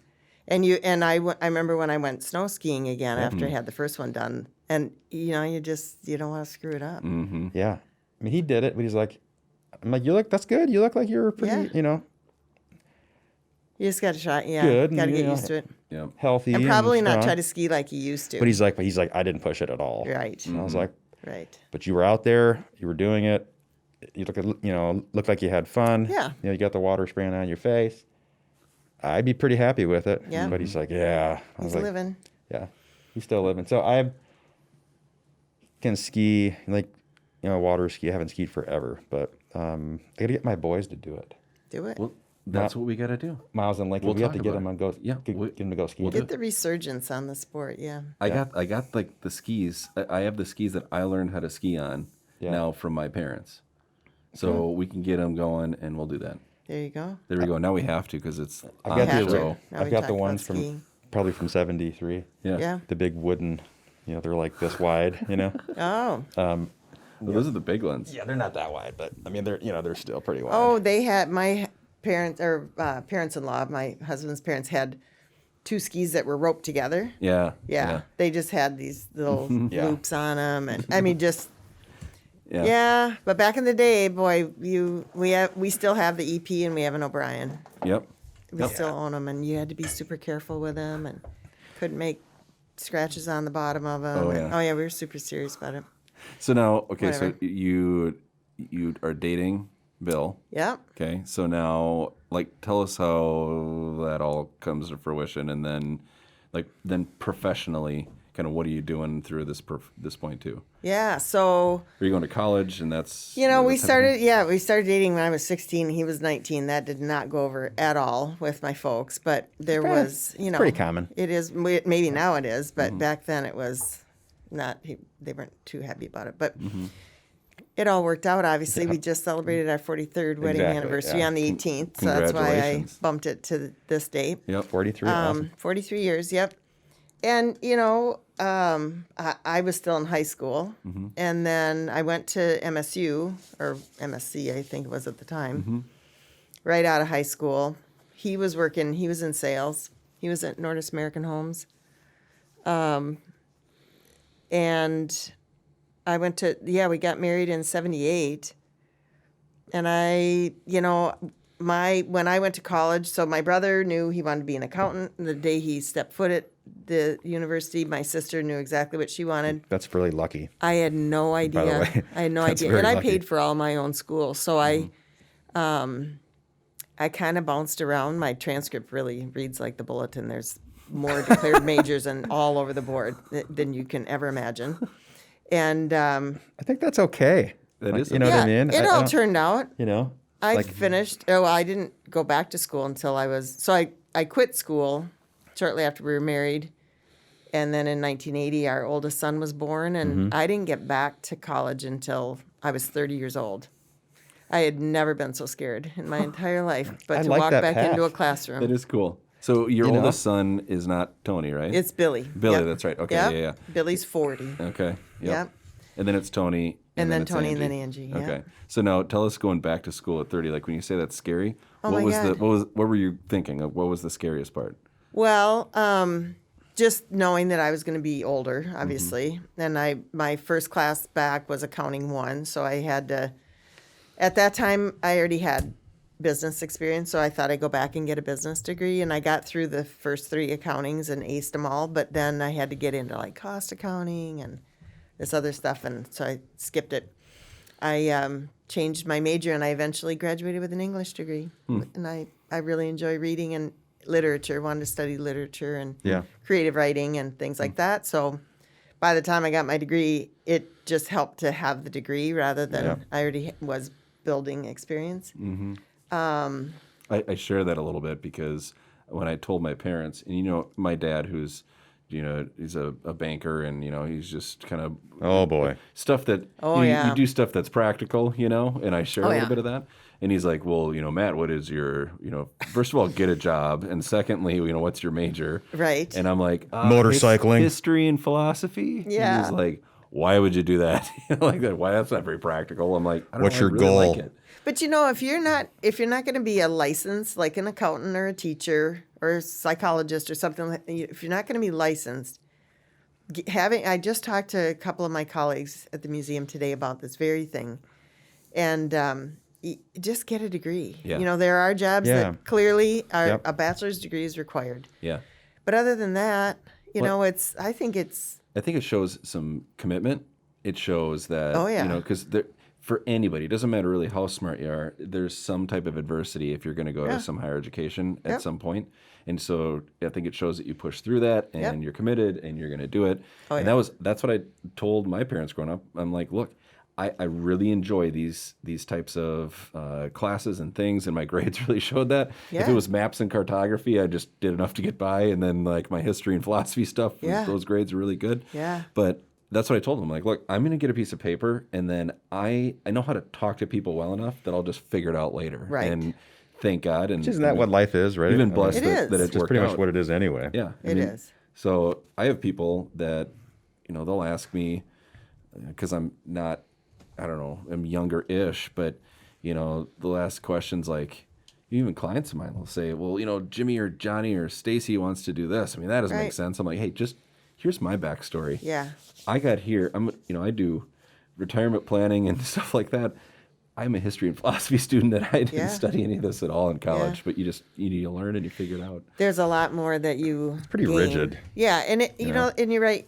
And I remember when I went snow skiing again after I had the first one done. And you don't want to screw it up. yeah. I mean, he did it, but he's like, I'm like, that's good. You look like you're pretty, You just got to try. Yeah, Good, got to and, get you used know, to it. Yep. healthy. And probably not strong. try to ski like you used to. But he's like, I didn't push it at all. Right. And I was like, Right. but you were out there, you were doing it. You looked like you had fun. Yeah. You got the water spraying on your face. I'd be pretty happy with it. Yeah. But he's like, yeah. I He's was like, living. yeah, he's still living. So I can ski, water ski. I haven't skied forever, but I got to get my boys to do it. Do it. Well, that's what we got to do. Miles and Lincoln, We'll we have talk to get about them it. on go. Yeah, get them to go skiing. Get the resurgence on the sport. Yeah. I got like the skis. I have the skis that I learned how to ski on now from my parents. So we can get them going, and we'll do that. There you go. There we go. Now we have to because it's I've on got have the to. show. Now I've we got talk the about ones from skiing. probably from '73. Yeah. Yeah. The big wooden, they're like this wide. Oh. Those are the big ones. Yeah, they're not that wide, but I mean they're still pretty wide. Oh, they had my parents or parents-in-law. My husband's parents had 2 skis that were roped together. Yeah. Yeah. They just had these little Yeah. loops on them, and I mean just. Yeah. Yeah, but back in the day, boy, we still have the EP and we have an O'Brien. Yep. We still own them, and you had to be super careful with them, and couldn't make scratches on the bottom of them. Oh, yeah. We were super serious about it. So now, okay, so Whatever. you are dating Bill. Yep. Okay, so now, like, tell us how that all comes to fruition, and then, then professionally, kind of what are you doing through this point too? Yeah. So Are you going to college, and that's we that type of started. thing? Yeah, we started dating when I was 16. He was 19. That did not go over at all with my folks. But there was, pretty common. It is maybe now it is, but back then it was not. They weren't too happy about it, but. It all worked out, obviously. We just celebrated our 43rd wedding Exactly, anniversary yeah. on the 18th, so that's why I Congratulations. bumped it to this date. Yep. 43. Awesome. 43 years, yep. And, I was still in high school, and then I went to MSU, or MSC, I think it was at the time, right out of high school. He was in sales. He was at Nordis American Homes. And I went to, we got married in 78. And when I went to college, so my brother knew he wanted to be an accountant. The day he stepped foot at the university, my sister knew exactly what she wanted. That's really lucky. I had no idea. By the way, I had no that's idea. very And I lucky. paid for all my own school. So I kind of bounced around. My transcript really reads like the bulletin. There's more declared majors and all over the board than you can ever imagine. And I think that's okay. That is you know what I mean? it I all don't- turned out. I like- finished. I didn't go back to school until I quit school shortly after we were married. And then in 1980, our oldest son was born, and I didn't get back to college until I was 30 years old. I had never been so scared in my entire life, but I to like walk that back path. into a classroom. That is cool. So your You know? oldest son is not Tony, right? It's Billy. Billy, Yep. that's right. Okay, Yep. yeah. Billy's 40. Okay. Yep. And then it's Tony. And then it's Tony, and then Angie, yeah. Okay. So now tell us, going back to school at 30, like when you say that's scary, Oh what my was God. what were you thinking? Like, what was the scariest part? Well, just knowing that I was going to be older, obviously. And my first class back was accounting 1, so I had to. At that time, I already had business experience, so I thought I'd go back and get a business degree. And I got through the first 3 accountings and aced them all. But then I had to get into like cost accounting and this other stuff, and so I skipped it. I changed my major, and I eventually graduated with an English degree. And I really enjoy reading and literature, wanted to study literature and creative writing and things like that. So by the time I got my degree, it just helped to have the degree rather than I already was building experience. I share that a little bit because when I told my parents, and my dad, who's, he's a banker, and he's just kind of Oh boy. stuff that you do stuff that's practical, and I share a little bit of that. And he's like, well, Matt, what is your, first of all, get a job, and secondly, what's your major? Right. And I'm like, Motorcycling. history and philosophy. Yeah. And he's like, why would you do that? Like that? Why? That's not very practical. I'm like, I don't What's know, I your really goal? like it. But if you're not going to be a licensed, like an accountant or a teacher or a psychologist or something, if you're not going to be licensed, I just talked to a couple of my colleagues at the museum today about this very thing, and just get a degree. Yeah. There are jobs Yeah. that clearly are Yep. a bachelor's degree is required. Yeah. But other than that, I think it shows some commitment. It shows that, Oh, yeah. because for anybody, it doesn't matter really how smart you are, there's some type of adversity if you're going to go to some higher education at some point. And so I think it shows that you push through that and Yep. you're committed and you're going to do it. Oh, and yeah. that's what I told my parents growing up. I'm like, look, I really enjoy these types of classes and things, and my grades really showed that. If Yeah. it was maps and cartography, I just did enough to get by, and then like my history and philosophy stuff, Yeah. those grades are really good. Yeah. But that's what I told them. Like, look, I'm going to get a piece of paper, and then I know how to talk to people well enough that I'll just figure it out later. Right. And thank God. And Isn't that what life is, right? We've been I mean, blessed It that, is. that It's it's just worked pretty much out. what it is anyway. Yeah, It is. So I have people that, they'll ask me, because I'm not, I don't know, I'm younger-ish, but, they'll ask questions like, even clients of mine will say, well, Jimmy or Johnny or Stacy wants to do this. I mean, that doesn't make Right. sense. I'm like, hey, just here's my backstory. Yeah. I got here, I do retirement planning and stuff like that. I'm a history and philosophy student, and I didn't Yeah. study any of this at all in college, Yeah. but you need to learn and you figure it out. There's a lot more that you pretty gain. rigid. Yeah, and and you're right.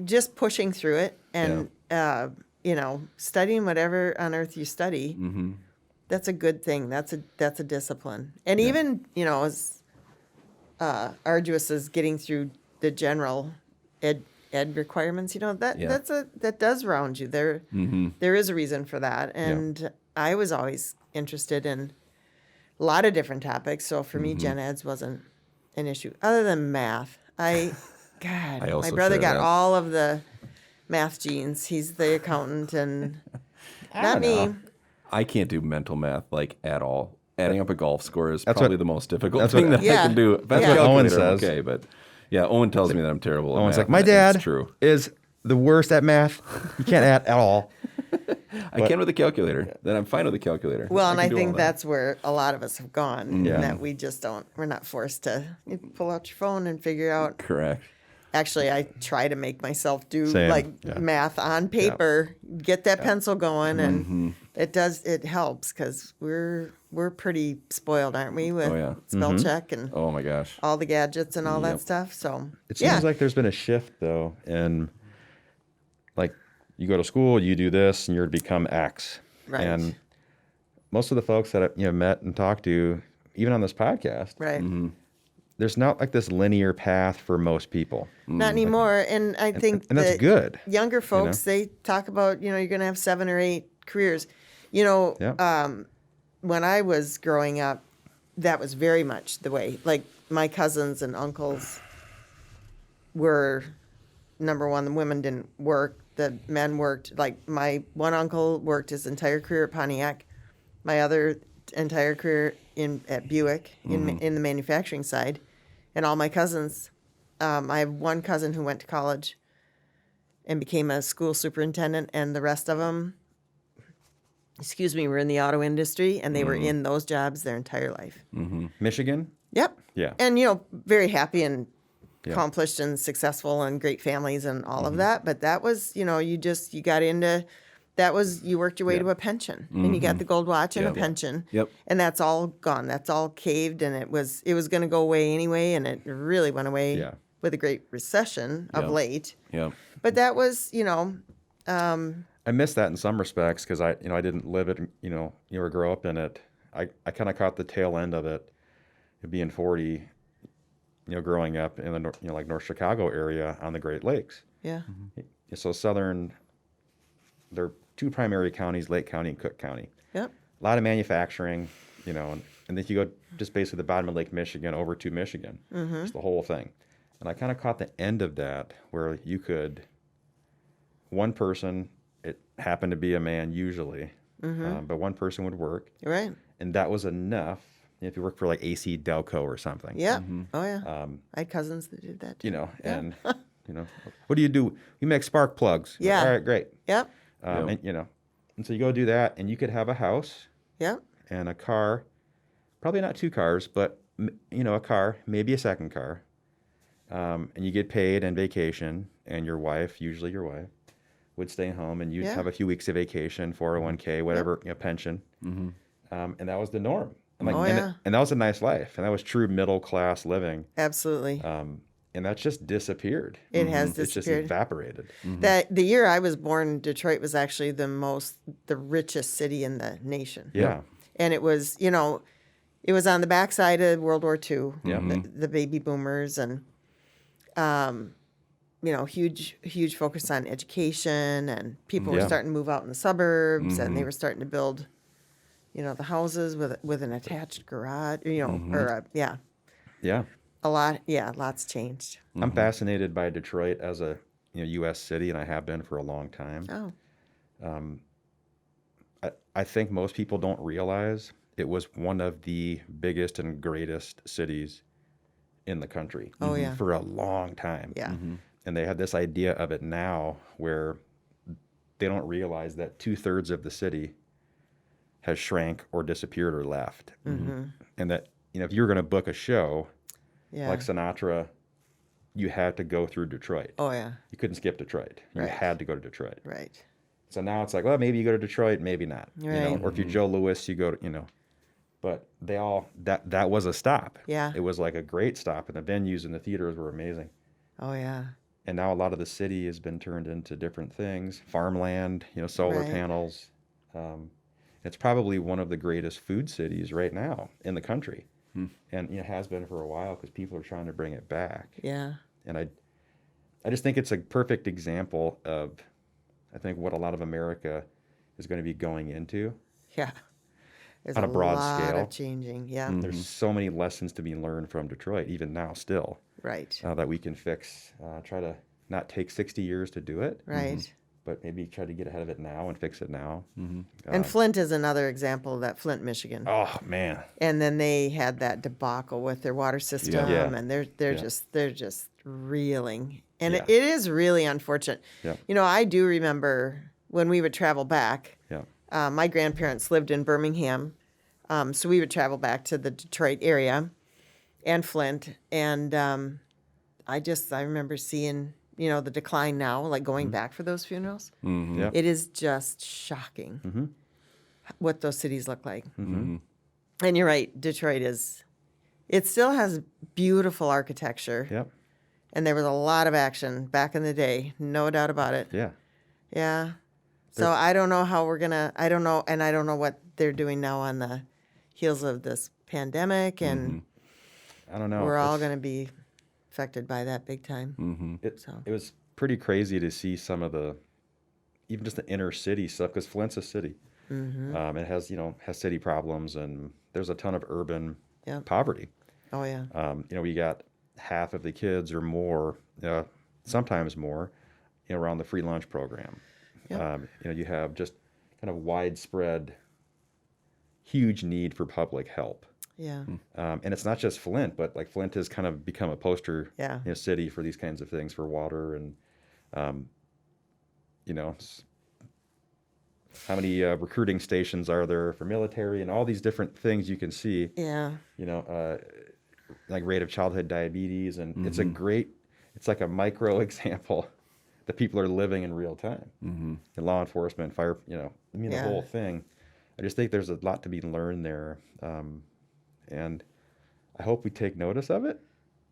Just pushing through it and studying whatever on earth you study. Mm-hmm. That's a good thing. That's a discipline. And even as arduous as getting through the general ed requirements, that does round you. There is a reason for that. And I was always interested in a lot of different topics. So for me, gen eds wasn't an issue. Other than math, I my also brother share got that. all of the math genes. He's the accountant, and not don't me. know. I can't do mental math like at all. Adding up a golf score is That's probably what- the most difficult that's thing what- that Yeah. I can do. That's Yeah. what Owen Owen says. Okay, but Owen tells me that I'm terrible at Owen's math. like, my and dad It's true. is the worst at math. You can't add at all. I can with a calculator. Then I'm fine with a calculator. Well, and can I do all think that. that's where a lot of us have gone. Yeah. And that we just don't. We're not forced to pull out your phone and figure out. correct. Actually, I try to make myself do Same, yeah. math on paper, get that pencil going, and it helps because we're pretty spoiled, aren't we, with Oh, yeah. spell check and Oh my gosh. all the gadgets and all that Yep. stuff. So It seems like there's been a shift though, in like you go to school, you do this, and you're to become X. Right. And most of the folks that I've met and talked to, even on this podcast, right. there's not like this linear path for most people. Not anymore. And I think and that's that good. Younger folks, they talk about, you're going to have 7 or 8 careers. Yeah. When I was growing up, that was very much the way. Like my cousins and uncles were, number one, the women didn't work. The men worked. Like my one uncle worked his entire career at Pontiac. My other entire career at Buick in the manufacturing side. And all my cousins, I have one cousin who went to college and became a school superintendent, and the rest of them, were in the auto industry, and they were in those jobs their entire life. Michigan? Yep. Yeah. And, very happy and accomplished and successful and great families and all of that. But that was, you got into, you worked your way to a pension, and you got the gold watch and a pension. Yep. And that's all gone. That's all caved, and it was going to go away anyway, and it really went away Yeah. with a great recession of Yeah. late. Yeah. But that was, I miss that in some respects because I didn't live it, or grow up in it. I kind of caught the tail end of it, being 40, growing up in the like North Chicago area on the Great Lakes. yeah. So there are 2 primary counties, Lake County and Cook County. Yep. A lot of manufacturing, and then you go just basically the bottom of Lake Michigan over to Michigan. It's the whole thing. And I kind of caught the end of that where you could, one person, it happened to be a man usually, but one person would work. Right. And that was enough. If you work for like AC Delco or something. Yeah. Oh, yeah. I had cousins that did that too. And, what do you do? You make spark plugs. Yeah. All right, great. Yep. And, and so you go do that and you could have a house Yep. and a car, probably not 2 cars, but, a car, maybe a second car. And you get paid and vacation, and your wife, usually your wife, would stay home, and you'd Yeah. have a few weeks of vacation, 401k, whatever, pension. And that was the norm. And Oh, yeah. and that was a nice life. And that was true middle class living. Absolutely. And that's just disappeared. It has It's just disappeared. evaporated. That the year I was born, Detroit was actually the richest city in the nation. Yeah. And it was, it was on the backside of World War II, Yeah. the baby boomers, and, huge focus on education, and people were Yeah. starting to move out in the suburbs, and they were starting to build, the houses with an attached garage, Yeah. lots changed. I'm fascinated by Detroit as a U.S. city, and I have been for a long time. Oh, I think most people don't realize it was one of the biggest and greatest cities in the country Oh, yeah. for a long time. yeah. And they have this idea of it now where they don't realize that 2/3 of the city has shrank or disappeared or left. And that, if you're going to book a show Yeah. like Sinatra, you had to go through Detroit. Oh, yeah. You couldn't skip Detroit. You Right. had to go to Detroit. Right. So now it's like, well, maybe you go to Detroit, maybe not. Right. Or if you're Joe Louis, you go to, but they all, that was a stop. Yeah. It was like a great stop, and the venues and the theaters were amazing. Oh, yeah. And now a lot of the city has been turned into different things, farmland, solar Right. panels. It's probably one of the greatest food cities right now in the country. And has been for a while because people are trying to bring it back. Yeah. And I just think it's a perfect example of, I think, what a lot of America is going to be going into. Yeah. There's On a broad lot scale. of changing. Yeah. There's so many lessons to be learned from Detroit, even now still, Right. that we can fix. Try to not take 60 years to do it, Right. but maybe try to get ahead of it now and fix it now. And Flint is another example of that. Flint, Michigan. Oh, man. And then they had that debacle with their water system, Yeah. and they're just reeling, and Yeah. it is really unfortunate. Yeah. I do remember when we would travel back. Yeah. My grandparents lived in Birmingham, so we would travel back to the Detroit area and Flint, and I remember seeing the decline now, like going back for those funerals. Yeah. It is just shocking what those cities look like. And you're right, Detroit it still has beautiful architecture. Yep. And there was a lot of action back in the day, no doubt about it. Yeah. Yeah. So I don't know how I don't know what they're doing now on the heels of this pandemic, and I don't know. we're all going to be affected by that big time. It was pretty crazy to see some of even just the inner city stuff, because Flint's a city. It has, has city problems, and there's a ton of urban Yep. poverty. Oh, yeah. We got half of the kids or more, sometimes more, around the free lunch program. Yep. You have just kind of widespread, huge need for public help. Yeah. And it's not just Flint, but like Flint has kind of become a poster Yeah. city for these kinds of things, for water and, how many recruiting stations are there for military and all these different things you can see, Yeah. like rate of childhood diabetes. And it's like a micro example that people are living in real time. And law enforcement, fire, the Yeah. whole thing. I just think there's a lot to be learned there. And I hope we take notice of it,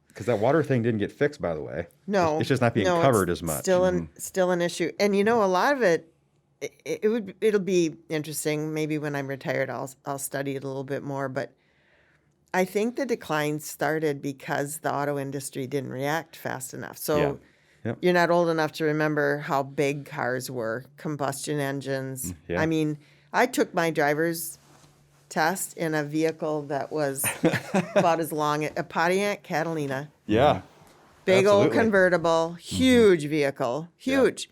because that water thing didn't get fixed, by the way. No. It's just not being no, covered it's as much. Still an issue. And a lot of it'll be interesting. Maybe when I'm retired, I'll study it a little bit more. But I think the decline started because the auto industry didn't react fast enough. So Yeah. Yep. you're not old enough to remember how big cars were, combustion engines. Yeah. I mean, I took my driver's test in a vehicle that was about as long, a Pontiac Catalina. Yeah. Big old Absolutely. convertible, huge vehicle, huge.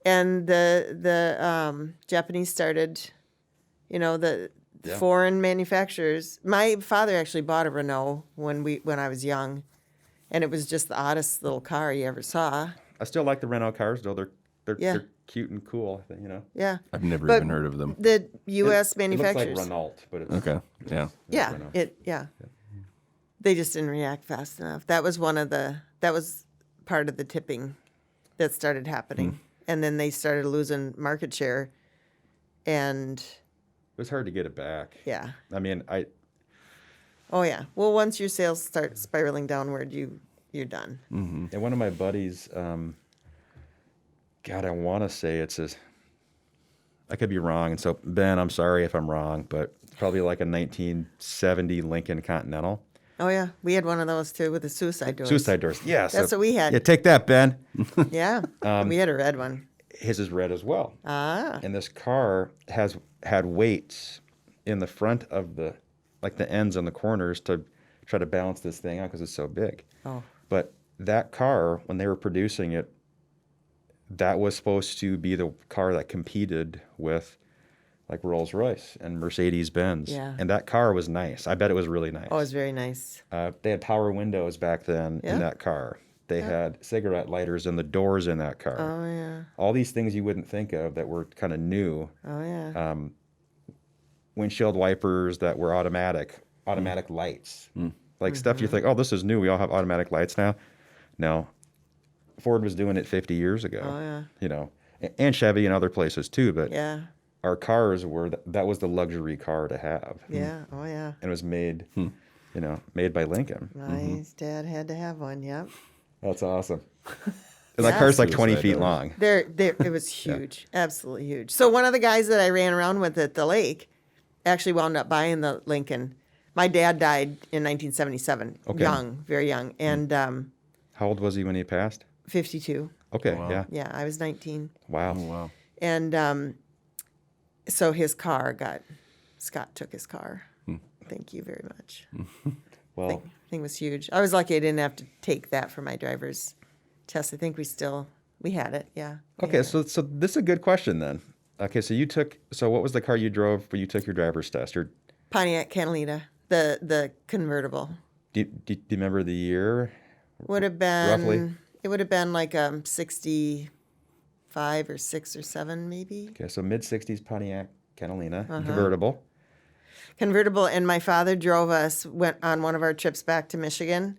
And the Japanese started, the foreign manufacturers. My father actually bought a Renault when I was young, and it was just the oddest little car you ever saw. I still like the Renault cars, though. They're Yeah. cute and cool, Yeah. I've never But even heard of them. The U.S. It manufacturers. looks like Renault, but it's Okay. Yeah. Yeah, Renault. They just didn't react fast enough. That was part of the tipping that started happening. And then they started losing market share. And It was hard to get it back. yeah. I mean, Oh yeah. Well, once your sales start spiraling downward, you're done. and one of my buddies, God, I want to say I could be wrong. And so, Ben, I'm sorry if I'm wrong, but it's probably like a 1970 Lincoln Continental. Oh yeah, we had one of those too with the suicide doors. Suicide doors. Yeah. That's what we had. Yeah, take that, Ben. Yeah, we had a red one. His is red as well. Ah, And this car had weights in the front of the ends and the corners to try to balance this thing out because it's so big. oh, But that car, when they were producing it, that was supposed to be the car that competed with like Rolls Royce and Mercedes Benz. Yeah. And that car was nice. I bet it was really nice. oh, it was very nice. They had power windows back then Yeah. in that car. They had cigarette lighters in the doors in that car. Oh yeah, All these things you wouldn't think of that were kind of new. oh yeah. Windshield wipers that were automatic lights. Like stuff you think, oh, this is new. We all have automatic lights now. No. Ford was doing it 50 years ago. Oh, yeah. You know, and Chevy and other places too. But Yeah, our cars were, that was the luxury car to have. yeah, oh yeah. And it was made, made by Lincoln. My dad had to have one. Yep. That's awesome. And that Yeah. car's like 20 Suicide feet doors. long. It was huge, absolutely huge. So one of the guys that I ran around with at the lake actually wound up buying the Lincoln. My dad died in 1977, Okay. young, very young, and How old was he when he passed? 52. Okay, Wow. yeah. Yeah, I was 19, Wow. Oh, wow. and so his car Scott took his car. Thank you very much. Well, Thing was huge. I was lucky I didn't have to take that for my driver's test. I think we had it. Yeah. we okay, had so this is a good question then. Okay, so what was the car you drove when you took your driver's test? Or it. Pontiac Catalina, the convertible. do you remember the year? Would have been Roughly? It would have been like 65 or 6 or 7 maybe. Okay, so mid 60s Pontiac Catalina, Uh-huh. convertible. Convertible, and my father went on one of our trips back to Michigan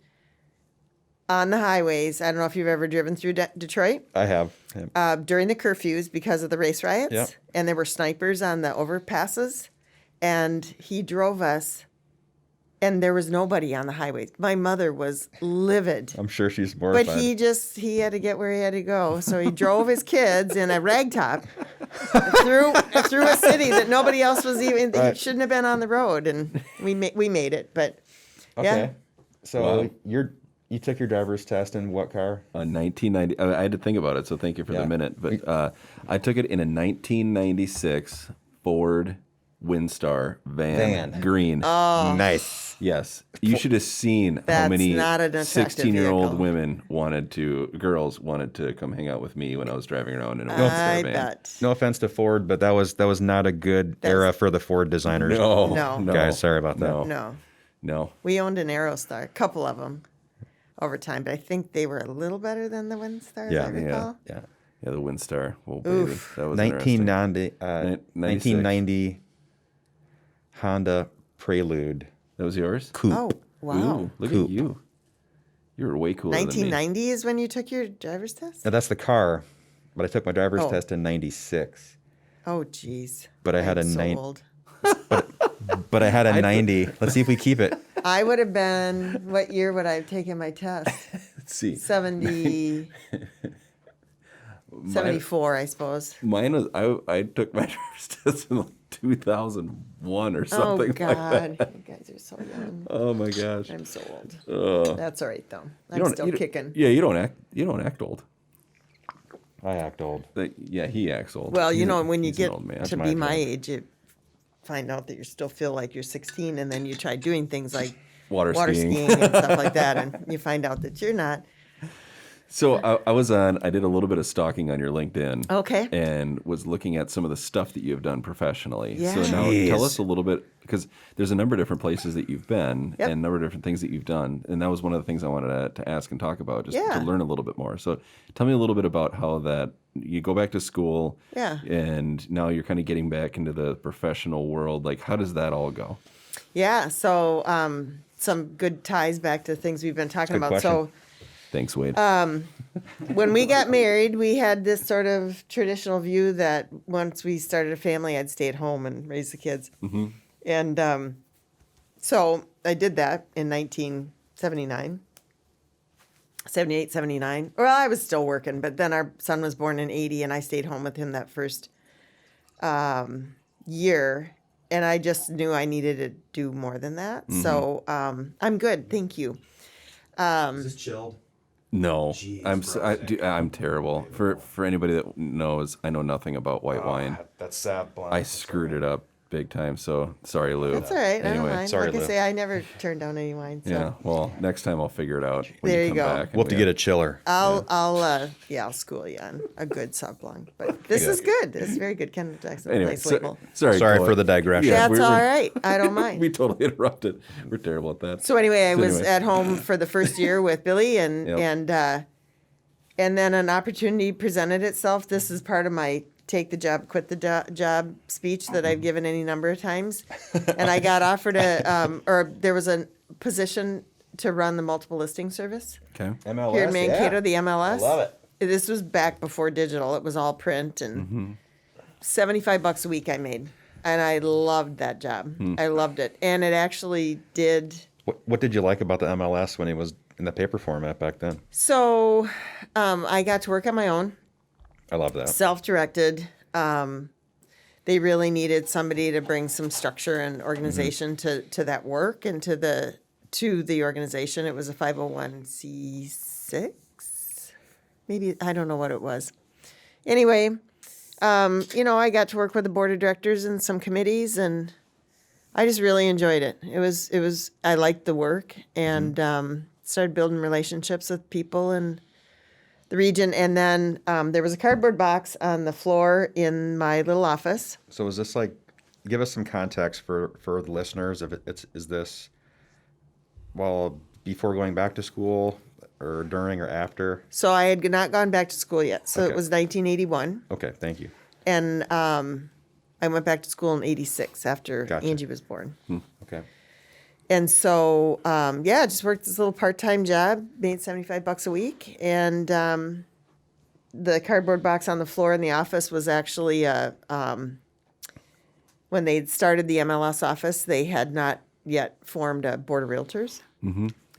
on the highways. I don't know if you've ever driven through Detroit I have. Yeah. during the curfews because of the race riots, Yep. and there were snipers on the overpasses, and he drove us, and there was nobody on the highways. My mother was livid. I'm sure she's mortified. But he had to get where he had to go. So he drove his kids in a ragtop through a city that nobody else was even, he Right. shouldn't have been on the road. And we made it. But Okay. yeah, So Wow. you took your driver's test in what car? 1990. I had to think about it, so thank you for Yeah. the minute. But I took it in a 1996 Ford Windstar van. Green. Oh. Nice. Yes, you should have seen how That's many not an attractive 16-year-old vehicle. girls wanted to come hang out with me when I was driving around in a I Windstar van. bet. No offense to Ford, but that was not a good era for the Ford designers. No, No. Guys, sorry about that. No, No, we owned an Aerostar, a couple of them over time, but I think they were a little better than the Windstars, Yeah, I recall. Yeah. yeah, the Windstar. Oh baby, Oof. that was interesting. 1990 Honda Prelude That was yours. Coupe. Oh, wow. Ooh, look Coupe. at you. You were way cooler than me. 1990 is when you took your driver's test? Now, that's the car, but I took my driver's Oh. test in 96. Oh, jeez. But I had I'm a so nine- old. But I had a 90. Let's see if we keep it. I would have been, what year would I have taken my test? Let's see. 74, I suppose. Mine was I took my driver's test in like 2001 or something Oh, God. like that. You guys are so young. Oh my gosh. I'm so old. Ugh. That's all right, though. You I'm don't- still you don't- kicking. Yeah, you don't act old. I act old. Yeah, he acts old. Well, you He's know, a- when you he's an get old man. to my be my fault. age, you find out that you still feel like you're 16, and then you try doing things like Water skiing. skiing and stuff like that, and you find out that you're not. So I did a little bit of stalking on your LinkedIn. Okay. And was looking at some of the stuff that you've done professionally. Yeah. So now Jeez. tell us a little bit, because there's a number of different places that you've been Yep. and a number of different things that you've done. And that was one of the things I wanted to ask and talk about, just Yeah. to learn a little bit more. So tell me a little bit about how that you go back to school. Yeah. And now you're kind of getting back into the professional world. Like, how does that all go? Yeah, so some good ties back to things we've been talking Good about. question. So Thanks, Wade. when we got married, we had this sort of traditional view that once we started a family, I'd stay at home and raise the kids. Mm-hmm. And so I did that in 1979, 78, 79. Well, I was still working, but then our son was born in 80, and I stayed home with him that first year. and I just knew I needed to do more than that. So I'm good. Thank you. Is this chilled? No, Jeez, I'm terrible. For anybody that knows, I know nothing about white wine. That's sad. I screwed it up big time. So sorry, Lou. That's all right. I don't Anyway, mind. sorry, Like I Lou. say, I never turn down any wine. So. yeah. Well, next time I'll figure it out when There you you come go. back. We'll have to get a chiller. I'll school you on a good Sauv Blanc. But this is good. This is very good. Ken Jackson, Anyway, nice label. sorry Sorry Chloe. for the digression. Yeah, That's we're- all right. I don't mind. We totally interrupted. We're terrible at that. So anyway, I was anyway. at home for the first year with Billy, and Yep. and then an opportunity presented itself. This is part of my take the job, quit the job speech that I've given any number of times. And I got offered there was a position to run the multiple listing service Okay. MLS, here in Mankato, the MLS. I love it. This was back before digital. It was all print, and $75 a week I made, and I loved that job. I loved it, and it actually did. What did you like about the MLS when it was in the paper format back then? So, I got to work on my own. I love that. Self-directed. They really needed somebody to bring some structure and organization to that work and to the organization. It was a 501c6, maybe, I don't know what it was. Anyway, I got to work with the board of directors and some committees, and I just really enjoyed it. It was I liked the work, and started building relationships with people and the region. And then there was a cardboard box on the floor in my little office. So is this like, give us some context for the listeners. Is this, well, before going back to school or during or after? So I had not gone back to school yet. So Okay. it was 1981. Okay, thank you. And I went back to school in 86 after Gotcha. Angie was born. Okay. And so, just worked this little part-time job, made $75 a week. And the cardboard box on the floor in the office was actually, when they started the MLS office, they had not yet formed a board of realtors,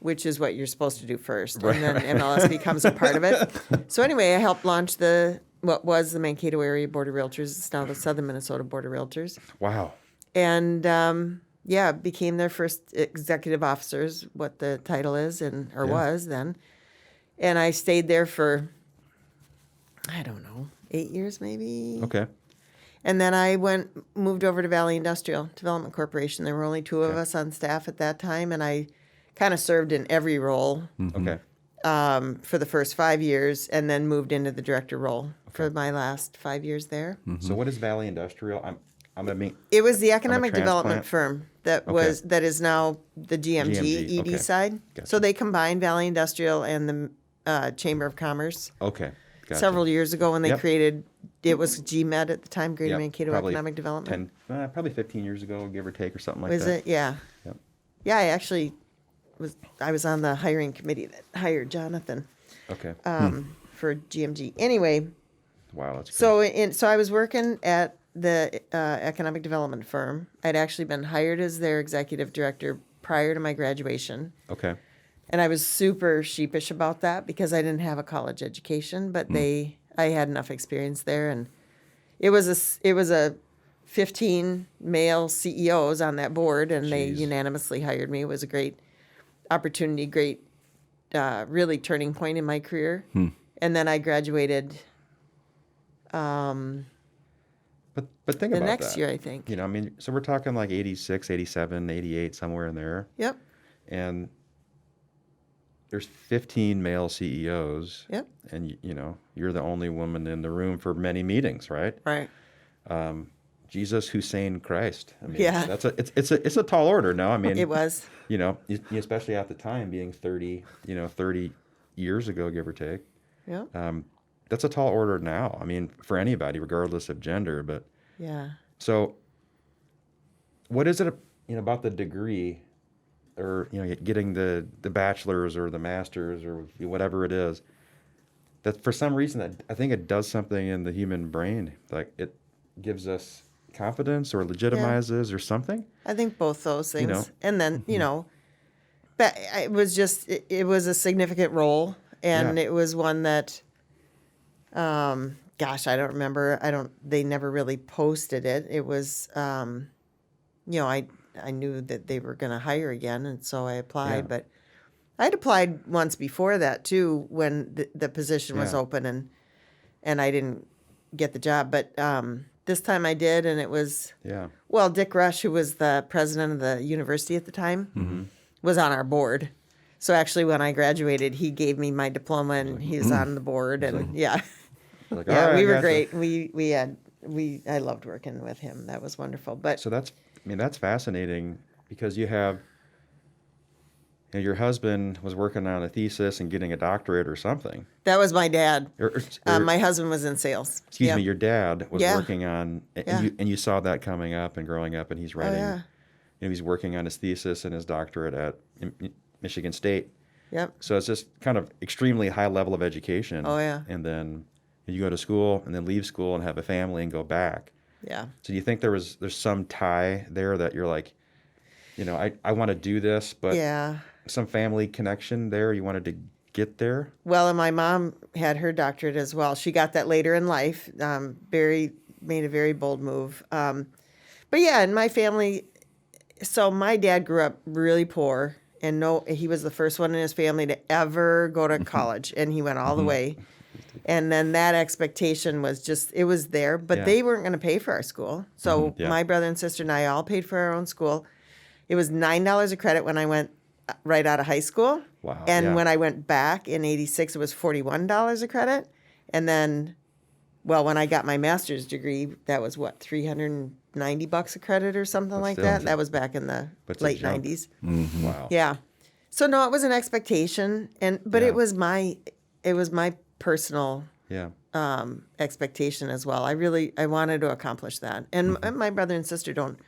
which is what you're supposed to do first. And then MLS becomes a part of it. So anyway, I helped launch what was the Mankato Area Board of Realtors. It's now the Southern Minnesota Board of Realtors. Wow. And became their first executive officers, what the title is was then. And I stayed there for, I don't know, 8 years maybe. Okay. And then I moved over to Valley Industrial Development Corporation. There were only two of us on staff at that time, and I kind of served in every role Okay. for the first 5 years, and then moved into the director role for my last 5 years there. So what is Valley Industrial? It was the economic development transplant? firm that is now the GMG ED okay. side. Gotcha. So they combined Valley Industrial and the Chamber of Commerce Okay. Gotcha. several years ago when they Yep. created. It was GMED at the time, Greater Yep, Mankato probably Economic Development. probably 15 years ago, give or take, or something like Was that. it? Yeah. Yep. Yeah, I actually was on the hiring committee that hired Jonathan Okay. for GMG. Anyway, Wow, that's so I was working at the economic development firm. I'd actually been hired as their executive director prior to my graduation. okay. And I was super sheepish about that because I didn't have a college education, but I had enough experience there, and it was a 15 male CEOs on that board, and they Jeez. unanimously hired me. It was a great opportunity, great really turning point in my career. And then I graduated But think the about next that. year, I think. You know, I mean, so we're talking like 86, 87, 88, somewhere in there. Yep. And there's 15 male CEOs. Yep. And, you're the only woman in the room for many meetings, right? Right. Jesus, Hussein, Christ. I mean, Yeah. it's a tall order now. I mean, It was. Especially at the time being 30 years ago, give or take. Yep. That's a tall order now. I mean, for anybody, regardless of gender. But Yeah. so, what is it, about the degree, or getting the bachelor's or the master's or whatever it is, that for some reason that I think it does something in the human brain, like it gives us confidence or legitimizes or something. I think both those things. know. And then, but it was just, it was a significant role. And Yeah. it was one that, gosh, I don't remember. They never really posted it. It was, I knew that they were going to hire again, and so I applied. Yeah. But I'd applied once before that too, when the position was Yeah. open, and I didn't get the job. But this time I did, and it was Yeah. well, Dick Rush, who was the president of the university at the time, was on our board. So actually, when I graduated, he gave me my diploma, and he was on the board, and yeah, Like, yeah, all right, we were gotcha. great. I loved working with him. That was wonderful. But So that's fascinating because your husband was working on a thesis and getting a doctorate or something. that was my dad. Or- My husband was in sales. Excuse Yep. me, your dad was Yeah. working on, and you saw that coming up and growing up, and he's writing, yeah. he's working on his thesis and his doctorate at Michigan State. Yep. So it's just kind of extremely high level of education. Oh, yeah. And then you go to school and then leave school and have a family and go back. Yeah. So do you think there's some tie there that you're like, I want to do this, but Yeah. some family connection there, you wanted to get there? Well, and my mom had her doctorate as well. She got that later in life. Made a very bold move. But yeah, in my family, so my dad grew up really poor, and he was the first one in his family to ever go to college, and he went all the way. And then that expectation was it was there, but Yeah. they weren't going to pay for our school. So Yeah. my brother and sister and I all paid for our own school. It was $9 a credit when I went right out of high school. Wow, And yeah. when I went back in '86, it was $41 a credit. And then, well, when I got my master's degree, that was what, $390 a credit or something like still- that. That was back in the But it's a late jump. '90s. Wow. Yeah. So no, it was an expectation, but Yeah. it was my personal Yeah. expectation as well. I wanted to accomplish that. And my brother and sister don't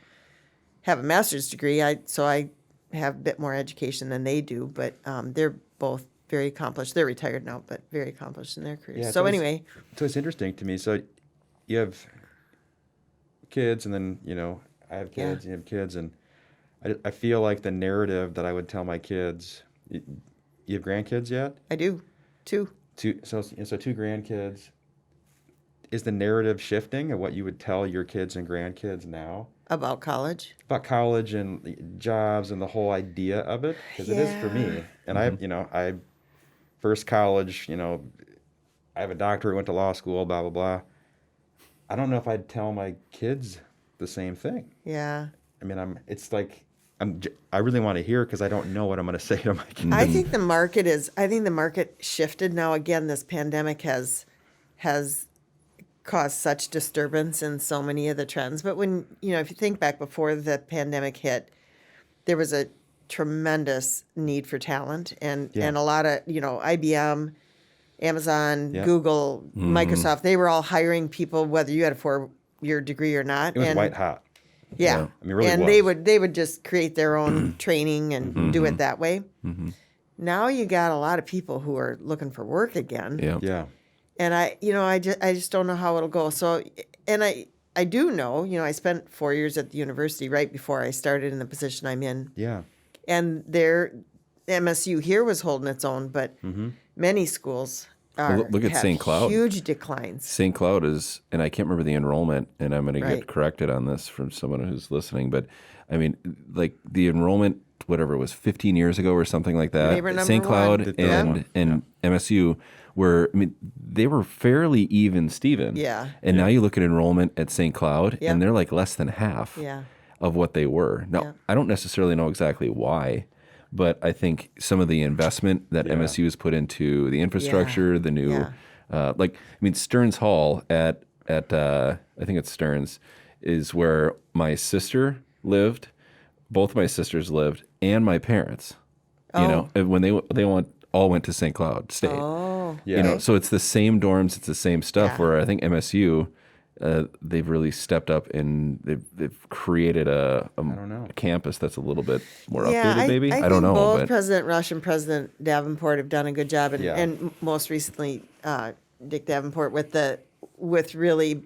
have a master's degree, so I have a bit more education than they do, but they're both very accomplished. They're retired now, but very accomplished in their careers. Yeah, so it's- anyway, So it's interesting to me. So you have kids, and then, I have Yeah. kids, you have kids, and I feel like the narrative that I would tell my kids, you have grandkids yet? I do too. Two grandkids. Is the narrative shifting of what you would tell your kids and grandkids now About college. about college and the jobs and the whole idea of it? Because it is for me. And I first college, I have a doctorate, went to law school, blah, blah, blah. I don't know if I'd tell my kids the same thing. Yeah. I mean, I really want to hear because I don't know what I'm going to say to my kids. I think the market shifted now. Again, this pandemic has caused such disturbance in so many of the trends. But when, if you think back before the pandemic hit, there was a tremendous need for talent and a lot of, IBM, Amazon, Yeah. Google, Microsoft, they were all hiring people, whether you had a 4-year degree or not. It was and white hot. Yeah. I mean, it really and was. they would just create their own training and do it that way. Now you got a lot of people who are looking for work again. Yeah. Yeah. And I just don't know how it'll go. So, and I do know, I spent 4 years at the university right before I started in the position I'm in. Yeah. And MSU here was holding its own, but many schools look at have St. Cloud. huge declines. St. Cloud is, and I can't remember the enrollment, and I'm going to Right. get corrected on this from someone who's listening, but I mean, like the enrollment, whatever it was, 15 years ago or something like that. Neighbor number St. one. Cloud The one. and MSU they were fairly even, Steven. Yeah. And now you look at enrollment at St. Cloud, Yeah. and they're like less than half Yeah. of what they were. Now, Yeah. I don't necessarily know exactly why, but I think some of the investment that MSU has put into the infrastructure, the new, Stearns Hall at I think it's Stearns, is where my sister lived, both my sisters lived, and my parents. You know, and when they all went to St. Cloud State. Oh. Yeah. So it's the same dorms, it's the same stuff. Yeah. Where I think MSU, they've really stepped up and they've created a campus that's a little bit more updated. Maybe I don't think know. both But President Rush and President Davenport have done a good job, and, Yeah. and most recently Dick Davenport with really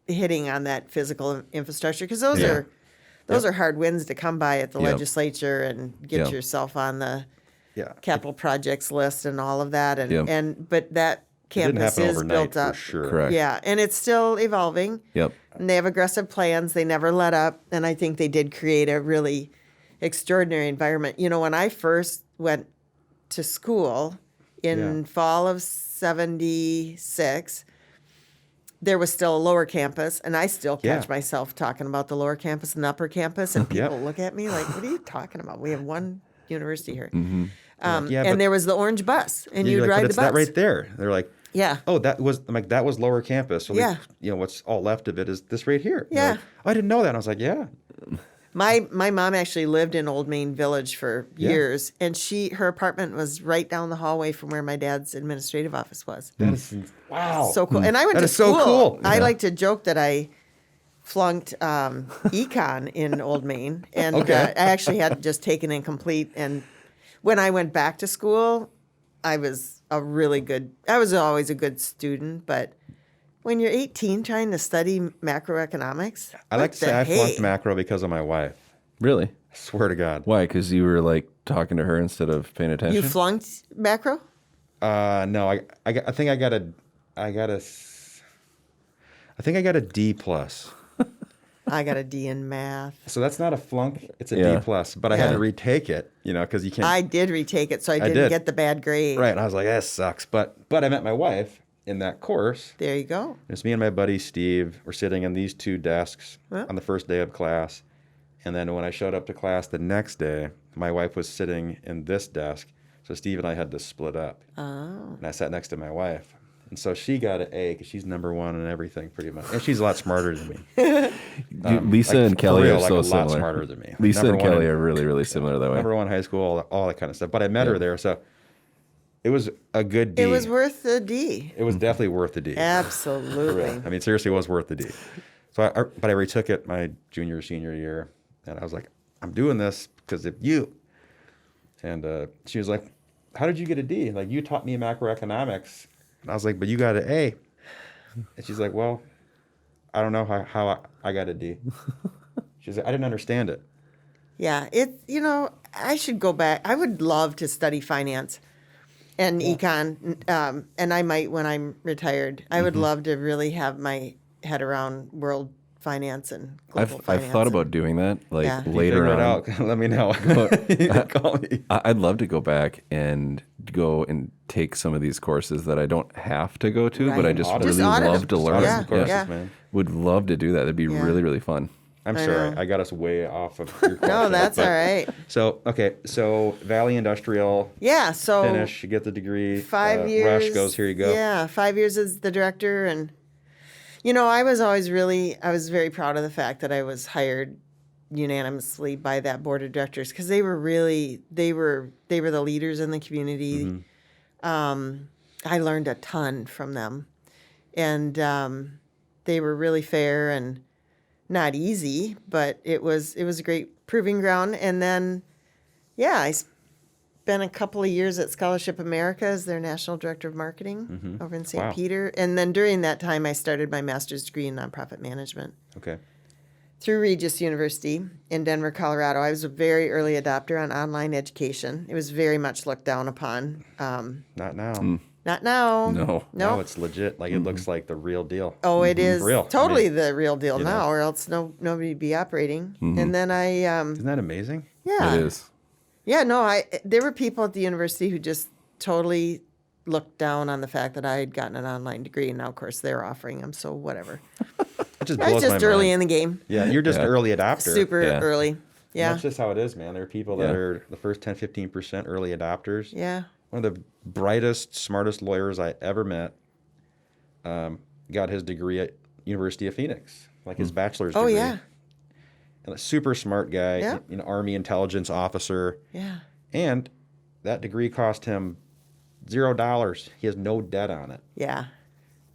hitting on that physical infrastructure, because those are hard wins to come by at the Yep. legislature and get Yep. yourself on the Yeah. capital projects list and all of that, Yep. but that didn't campus happen is overnight built up. for sure. Correct. Yeah, and it's still evolving. Yep. And they have aggressive plans. They never let up. And I think they did create a really extraordinary environment. You know, when I first went to school in fall of 76, there was still a lower campus. And I still catch Yeah. myself talking about the lower campus and the upper campus. And Yep. people look at me like, what are you talking about? We have one university here. Yeah, but- And there was the orange bus. And You're you'd like, ride but the it's bus. that right there. They're like, Yeah. oh, that was lower campus. So Yeah. you know, what's all left of it is this right here. They're Yeah. like, I didn't know that. And I was like, yeah. My mom actually lived in Old Main Village for Yeah. years, and her apartment was right down the hallway from where my dad's administrative office was. That is wow. So cool. And I went That to is so school. cool. I Yeah. like to joke that I flunked econ in Old Main, and Okay. I actually had just taken incomplete. And when I went back to school, I was always a good student, but when you're 18 trying to study macroeconomics, I like to say I flunked macro because of my wife. Really? I swear to God. Why? Because you were like talking to her instead of paying attention. You flunked macro? No, I think I got a D plus. I got a D in math. So that's not a flunk. It's a Yeah. D plus. But I had Yeah. to retake it, you know, because you can't. I did retake it, so I didn't did. get the bad grade. Right. And I was like, that sucks. But I met my wife in that course. There you go. It's me and my buddy Steve. We're sitting in these two desks Huh? on the first day of class. And then when I showed up to class the next day, my wife was sitting in this desk. So Steve and I had to split up. Oh. And I sat next to my wife. And so she got an A because she's number one in everything pretty much. And she's a lot smarter than me. Dude, Lisa Like, and for Kelly real, are like so a lot similar. smarter than me. Lisa Number and one Kelly in- are really, really similar that way. Number one in high school, all that kind of stuff. But I met her there, so it was a good D. It was worth the D. It was definitely worth the D. Absolutely. I mean, seriously, it was worth the D. So, but I retook it my junior, senior year, and I was like, I'm doing this because of you. And she was like, how did you get a D? Like, you taught me macroeconomics. And I was like, but you got an A. And she's like, well, I don't know how I got a D. She's like, I didn't understand it. Yeah, I should go back. I would love to study finance and econ, and I might when I'm retired. I would love to really have my head around world finance and global finance. I've thought about doing that like Yeah. later Figure it on. out. Let me know. Call me. I'd love to go back and go and take some of these courses that I don't have to go to, but I Right. just Audit. really Just audit love them. to learn. Audit Yeah, some courses, yeah. man. Would love to do that. That'd be Yeah. really, really fun. I'm I sorry. know. I got us way off of your question. No, that's but- all right. So, okay. So, Valley Industrial, Yeah, so finish, you get the degree. 5 years. Rush goes, here you go. Yeah, 5 years as the director, and I was very proud of the fact that I was hired unanimously by that board of directors because they were the leaders in the community. Mm-hmm. I learned a ton from them, and they were really fair and not easy, but it was a great proving ground. And then, I spent a couple of years at Scholarship America as their national director of marketing over in St. Wow. Peter. And then during that time, I started my master's degree in nonprofit management Okay. through Regis University in Denver, Colorado. I was a very early adopter on online education. It was very much looked down upon. Not now. Not now. No. Now it's legit. Like, it looks like the real deal. Oh, it is Real. totally I mean, the real deal you now, know. or else nobody'd be operating. And then Isn't that amazing? yeah. It is. Yeah, no, there were people at the university who just totally looked down on the fact that I had gotten an online degree, and now, of course, they're offering them, so whatever. It just I blows was just my early mind. in the game, Yeah, you're just Yeah. an early adopter. super Yeah. early. And Yeah, that's just how it is, man. There are people that Yeah. are the first 10, 15% early adopters. yeah, One of the brightest, smartest lawyers I ever met got his degree at University of Phoenix, like his bachelor's oh degree. yeah, And a super smart guy, Yeah. Army intelligence officer. yeah, And that degree cost him $0. He has no debt on it. yeah,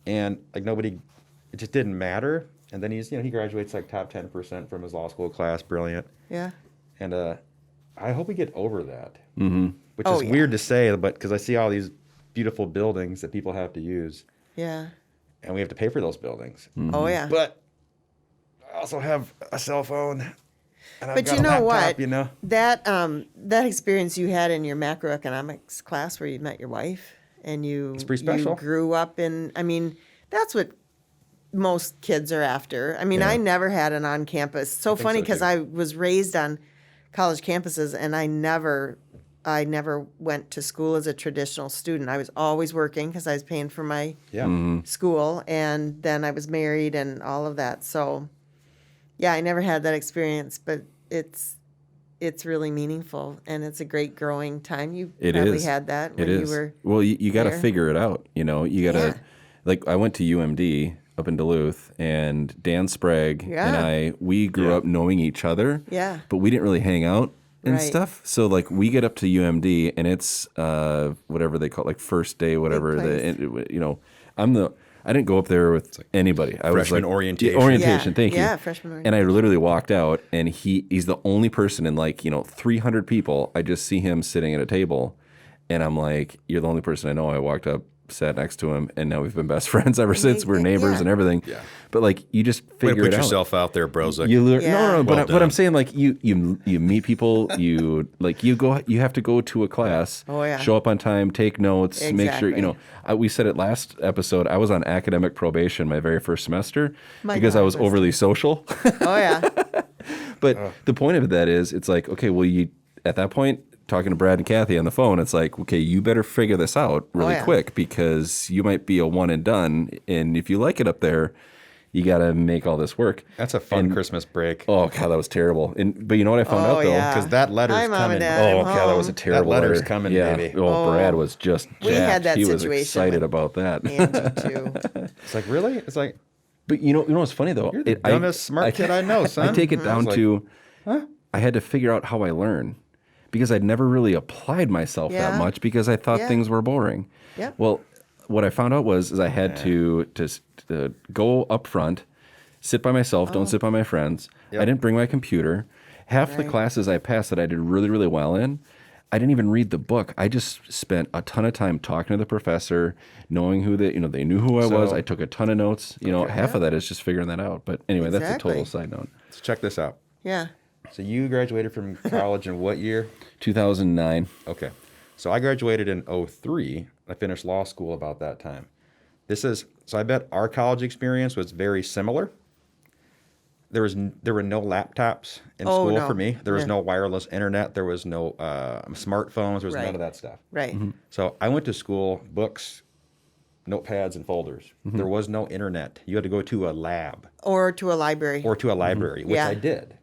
And like it just didn't matter. And then he graduates like top 10% from his law school class. Brilliant. yeah. And I hope we get over that, which Oh, is yeah. weird to say, but because I see all these beautiful buildings that people have to use, Yeah. and we have to pay for those buildings. Oh yeah. But I also have a cell phone, and I've But got you a know laptop, what? That experience you had in your macroeconomics class where you met your wife and you pretty special. you grew up in. I mean, that's what most kids are after. I mean, Yeah. I never had an on-campus. So funny so, because too. I was raised on college campuses, and I never went to school as a traditional student. I was always working because I was paying for my Yeah. school, and then I was married and all of that. So, yeah, I never had that experience, but it's really meaningful, and it's a great growing time. You It probably is. had that when It you is. were. Well, you got to there. figure it out. You know, you got to, Yeah. like, I went to UMD up in Duluth, and Dan Sprague and we grew up knowing each other. Yeah. But we didn't really hang out and Right. stuff. So, like, we get up to UMD, and it's whatever they call it, like first day, whatever. place. You know, I didn't go up there with anybody. I was freshman like, orientation. Yeah, orientation. Yeah. Thank you. Yeah, freshman And I literally walked out, and he's the only person in, like, 300 people. I just see him sitting at a table, and I'm like, "You're the only person I know." I walked up, sat next to him, and now we've been best friends ever since. We're neighbors and everything. Yeah. But, like, you just Way to figure put it out. yourself out there, bros. Like, You Yeah. no, but Well but I'm done. saying, like, you meet people, you have to go to a class, Oh, yeah. show up on time, take notes, make sure Exactly. we said it last episode. I was on academic probation my very first semester My because I God, was listen. overly social. Oh yeah. But the point of that is, it's like, okay, well, you at that point talking to Brad and Kathy on the phone, it's like, okay, you better figure this out really yeah. quick because you might be a one and done, and if you like it up there, you got to make all this work. that's a fun Christmas break. Oh God, that was terrible. But you know what I found Oh, out though? yeah. Because that letter's Hi, Mom coming. and Dad. Oh I'm God, that was a home. terrible That letter's letter. coming, yeah. baby. Oh, Brad was just jacked. We had that he was situation excited with about that. Angie too. It's like, really? It's like, But you know what's funny though? you're the dumbest smart kid I know, son. I take it down It's like, to I had to figure out how I learn because I'd never really applied myself that Yeah. much because I thought Yeah. things were boring. Yep. Well, what I found out was I had to go up front, sit by myself, don't sit by my friends. Yep. I didn't bring my computer. Half the classes I passed that I did really, really well in, I didn't even read the book. I just spent a ton of time talking to the professor, knowing who they knew who I was. So- I took a ton of notes. Half of that is just figuring that out. But anyway, that's a total Exactly. side note. Let's check this out. Yeah. So you graduated from college in what year? 2009. Okay. So I graduated in 03. I finished law school about that time. So I bet our college experience was very similar. There were no laptops in Oh, school no. for me. There was Yeah. no wireless internet. There was no smartphones. There was none Right. of that stuff. Right. So I went to school, books, notepads, and folders. There was no internet. You had to go to a lab Or to a library. or to a library, which Yeah. I did.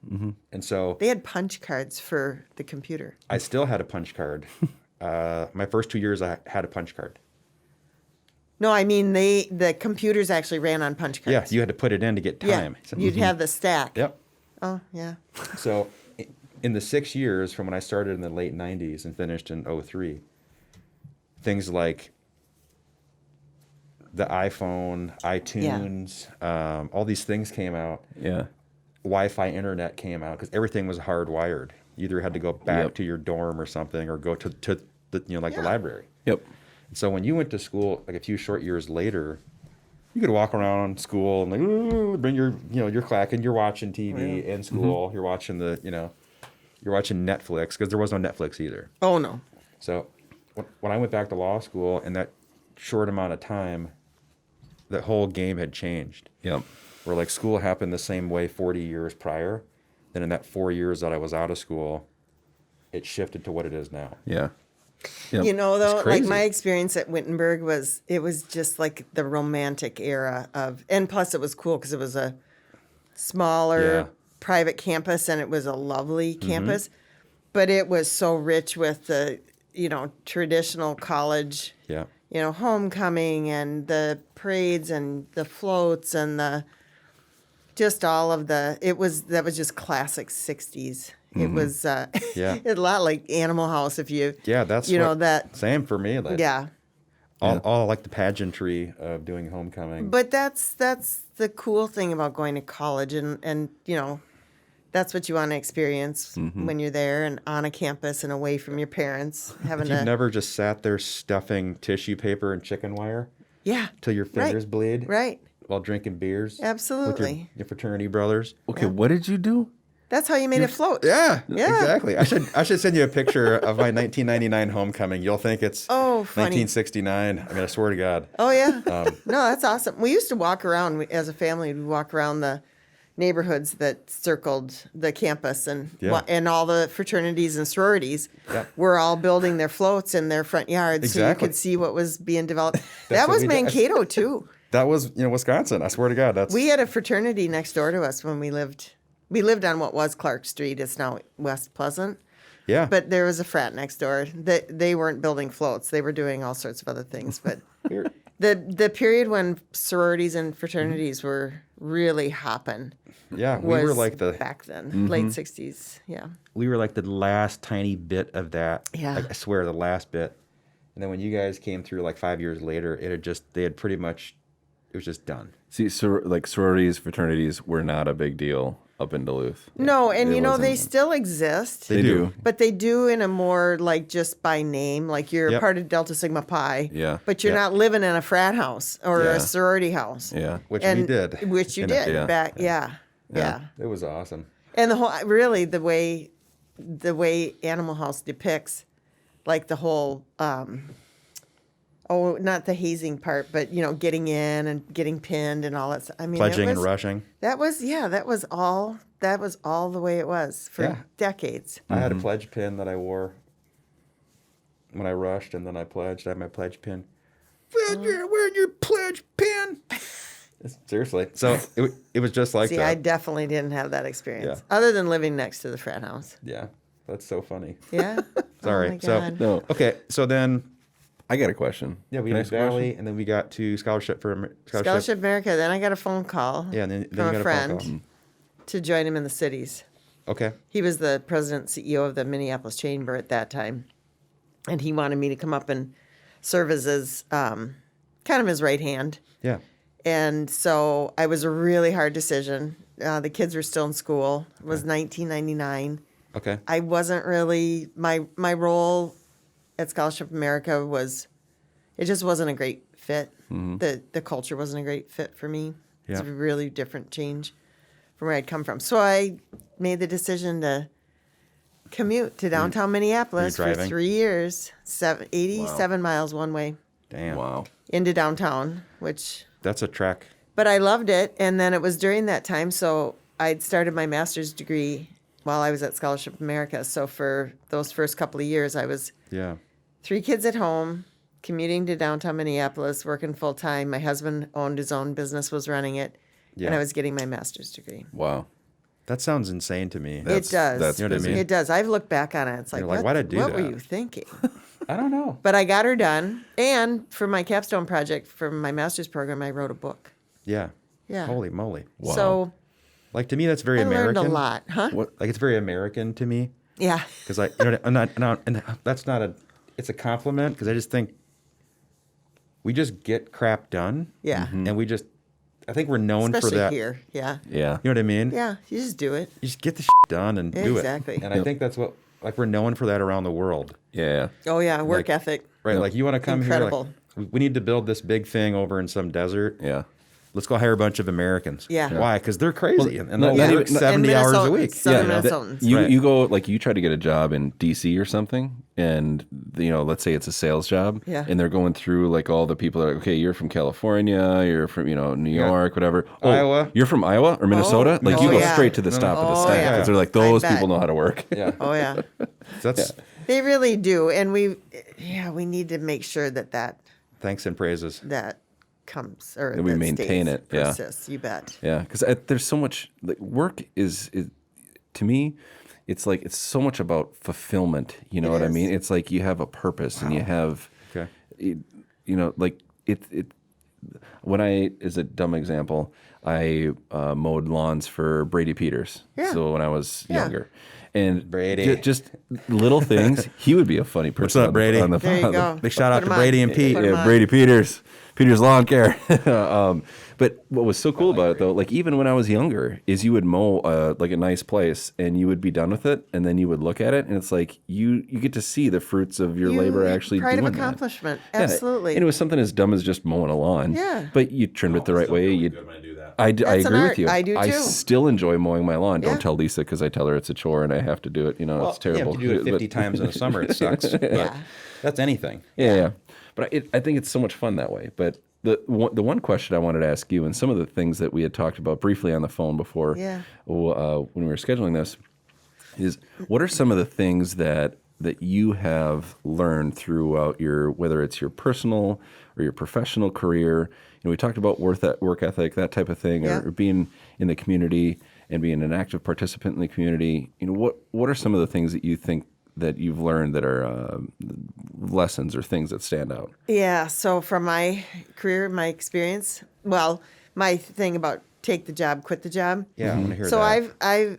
And so They had punch cards for the computer. I still had a punch card. My first 2 years, I had a punch card. No, I mean the computers actually ran on punch Yeah, cards. you had to put it in to get Yeah. time. So- You'd have the stack. Yep. Oh yeah. So in the 6 years from when I started in the late 90s and finished in 03, things like the iPhone, iTunes, all these things came out. Yeah. Wi-Fi internet came out because everything was hardwired. You either had to go back Yep. to your dorm or something or go to the the Yeah. library. Yep. So when you went to school, like a few short years later, you could walk around school and like ooh, bring your your clack and you're watching TV in school. You're watching you're watching Netflix because there was no Netflix either. Oh no. So when I went back to law school in that short amount of time, that whole game had changed. Yep. Where like school happened the same way 40 years prior, then in that 4 years that I was out of school, it shifted to what it is now. Yeah. Yep. You know, though, like crazy. my experience at Wittenberg was just like the romantic era of, and plus it was cool because it was a smaller Yeah. private campus and it was a lovely campus, but it was so rich with the, traditional college, Yeah. homecoming and the parades and the floats and just all of that was just classic 60s. It was Yeah. a lot like Animal House if you Yeah, that's that same for me. Like, yeah. all like the pageantry of doing homecoming. But that's the cool thing about going to college and that's what you want to experience when you're there and on a campus and away from your parents having You've to never just sat there stuffing tissue paper and chicken wire yeah till your fingers bleed right while drinking beers with Absolutely. your fraternity brothers. Okay, what did you do? that's how you made it float Yeah, Yeah. exactly. I should send you a picture of my 1999 homecoming. You'll think it's oh so funny. 1969. I mean, I swear to God. Oh yeah. No, that's awesome. We used to walk around as a family. We walk around the neighborhoods that circled the campus, and Yeah. and all the fraternities and sororities Yeah. were all building their floats in their front yards, so you Exactly. could see what was being developed. That's That what was we did. Mankato too. That was, Wisconsin. I swear to God. That's We had a fraternity next door to us when we lived. We lived on what was Clark Street. It's now West Pleasant. yeah. But there was a frat next door. They weren't building floats. They were doing all sorts of other things. But the period when sororities and fraternities were really hopping yeah, we was were like back then, late 60s. Yeah. we were like the last tiny bit of that. Yeah. Like, I swear, the last bit. And then when you guys came through like 5 years later, they had pretty much, it was just done. See, like sororities, fraternities were not a big deal up in Duluth. No, and It they wasn't. still exist. They do. But they do in a more like just by name, like you're Yep. part of Delta Sigma Pi. Yeah. But you're Yeah. not living in a frat house or Yeah. a sorority house. Yeah. Which we did. Which you In a- did yeah. back. Yeah. Yeah. It was awesome. And the whole really the way Animal House depicts like the whole not the hazing part, but getting in and getting pinned and all that stuff. I mean, Pledging and rushing. That was all the way it was for Yeah. decades. I had a pledge pin that I wore when I rushed, and then I pledged. I had my pledge pin. You're wearing your pledge pin. Seriously. So it was just like See, that. I definitely didn't have that experience, Yeah. other than living next to the frat house. Yeah, that's so funny. Yeah. Sorry. Oh my So God. No, okay. So then, I got a question. yeah, we Can I did ask a question? Valley, and then we got to scholarship for Scholarship America. Then I got a phone call Yeah, and then from you got a a phone friend call. to join him in the cities. Okay. He was the president CEO of the Minneapolis Chamber at that time, and he wanted me to come up and serve as his kind of his right hand. Yeah. And so it was a really hard decision. The kids were still in school. It was 1999. Okay. I wasn't really my role at Scholarship America it just wasn't a great fit. The culture wasn't a great fit for me. It's Yeah. a really different change from where I'd come from. So I made the decision to commute to downtown Minneapolis for driving? 3 years, 87 miles one way Damn. Wow. into downtown, which That's a trek. but I loved it. And then it was during that time. So I'd started my master's degree while I was at Scholarship America. So for those first couple of years, I was Yeah. 3 kids at home, commuting to downtown Minneapolis, working full time. My husband owned his own business, was running it. And Yeah. I was getting my master's degree. Wow. That sounds insane to me. It does. That's You know what I busy. mean? It does. I've looked back on it. It's like, You're like, why'd I do what were that? you thinking? I don't know. But I got her done. And for my capstone project for my master's program, I wrote a book. Yeah. Yeah. Holy moly. Wow. So Like, to me, that's very I American. learned a lot, huh? What? Like, it's very American to me. Yeah. Because and that's not it's a compliment, because I just think we just get crap done. Yeah. And I think we're known Especially for that. here. Yeah. Yeah. You know what I mean? Yeah. You just do it. You just get the done and do it. Exactly. And I think that's what, like, we're known for that around the world. Yeah. Oh, yeah. Work Like- ethic. Right? Like, you want to come Incredible. here, like, we need to build this big thing over in some desert. Yeah. Let's go hire a bunch of Americans. Yeah. Why? Because they're crazy. and no, they'll not work even- 70 hours a Minnesotans, week. Southern that- Minnesotans. you Right. you go like you try to get a job in DC or something, and let's say it's a sales job, Yeah. and they're going through like all the people that are okay. You're from California, you're from New York, whatever. Oh, Iowa. You're from Iowa or Minnesota. Like Oh, you go yeah. straight to the stop of the Oh, stack yeah. because they're like I those bet. people know how to work. Yeah. Oh, yeah. That's They really do. And we need to make sure that thanks and praises. comes or And we that maintain stays, it, yeah. persists. You bet. Yeah, because there's so much like, work is to me, it's like it's so much about fulfillment. You know It what I is. mean? It's like you have a purpose and you have, Okay. like it. When I, as a dumb example, I mowed lawns for Brady Peters. Yeah. So when I was Yeah. younger. And Brady. just little things. He would be a funny person. up, on the- Brady? on the- There you on the- go. Big shout out Put to 'em Brady on. and Pete. Put 'em Yeah, on. Brady Peters Lawn Care. But what was so cool about it though, like even when I was younger, is you would mow like a nice place and you would be done with it, and then you would look at it, and it's like you get to see the fruits of your labor actually pride doing of that. accomplishment. Yeah, Absolutely. and it was something as dumb as just mowing a lawn. Yeah. But you trimmed it the right way. You. Good when I do that. I That's an agree art. with you. I do, I too. still enjoy mowing my lawn. Yeah. Don't tell Lisa because I tell her it's a chore and I have to do it. It's terrible. You have to do it 50 But- times in the summer. It sucks. But Yeah. that's anything. Yeah, yeah. But I think it's so much fun that way. But the one question I wanted to ask you, and some of the things that we had talked about briefly on the phone before, Yeah. when we were scheduling this, is what are some of the things that you have learned throughout whether it's your personal or your professional career? We talked about work ethic, that type of thing, Yeah. or being in the community and being an active participant in the community. What are some of the things that you think that you've learned that are lessons or things that stand out? Yeah. So from my career, my experience, well, my thing about take the job, quit the job. Yeah, I want to hear So that. I've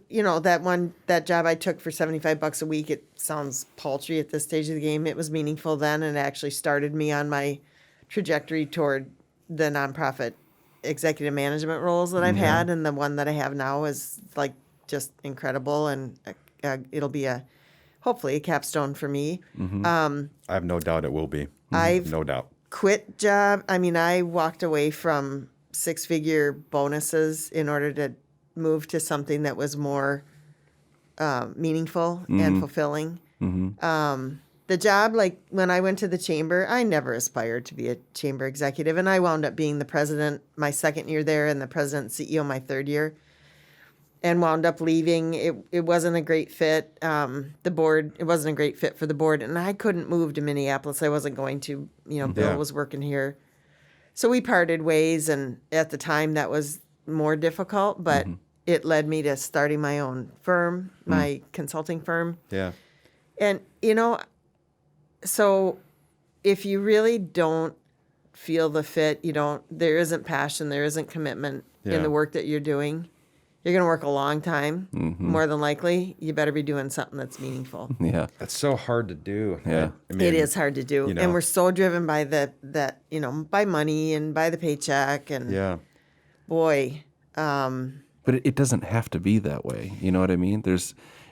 that job I took for $75 a week. It sounds paltry at this stage of the game. It was meaningful then, and it actually started me on my trajectory toward the nonprofit executive management roles that I've had, and the one that I have now is like just incredible, and it'll be hopefully a capstone for me. I have no doubt it will be. I've No doubt. quit job. I mean, I walked away from 6-figure bonuses in order to move to something that was more meaningful and fulfilling. The job, like when I went to the chamber, I never aspired to be a chamber executive, and I wound up being the president my second year there and the president and CEO my third year, and wound up leaving. It wasn't a great fit. It wasn't a great fit for the board, and I couldn't move to Minneapolis. I wasn't going to. Bill Yeah. was working here. So we parted ways, and at the time that was more difficult, but it led me to starting my own firm, my consulting firm. Yeah. And, so if you really don't feel the fit, there isn't passion, there isn't commitment in Yeah. the work that you're doing, you're going to work a long time. More than likely, you better be doing something that's meaningful. Yeah. That's so hard to do. Yeah. I mean, It is hard to do. you know. And we're so driven by by money and by the paycheck. And Yeah. boy, But it doesn't have to be that way. You know what I mean?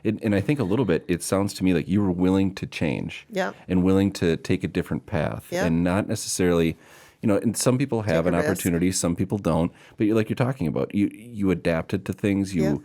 And I think a little bit, it sounds to me like you were willing to change Yep. and willing to take a different path Yep. and not necessarily, and some people have Take an a risk. opportunity, some people don't. But like you're talking about, you adapted to things. Yeah.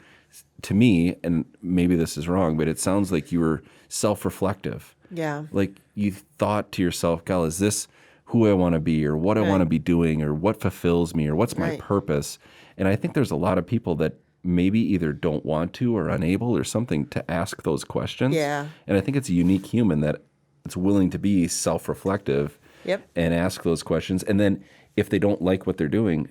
To me, and maybe this is wrong, but it sounds like you were self-reflective. yeah. Like you thought to yourself, "God, is this who I want to be, or what I want to Right. be doing, or what fulfills me, or what's my Right. purpose?" And I think there's a lot of people that maybe either don't want to or unable or something to ask those questions. Yeah. And I think it's a unique human that it's willing to be self-reflective Yep. and ask those questions. And then if they don't like what they're doing,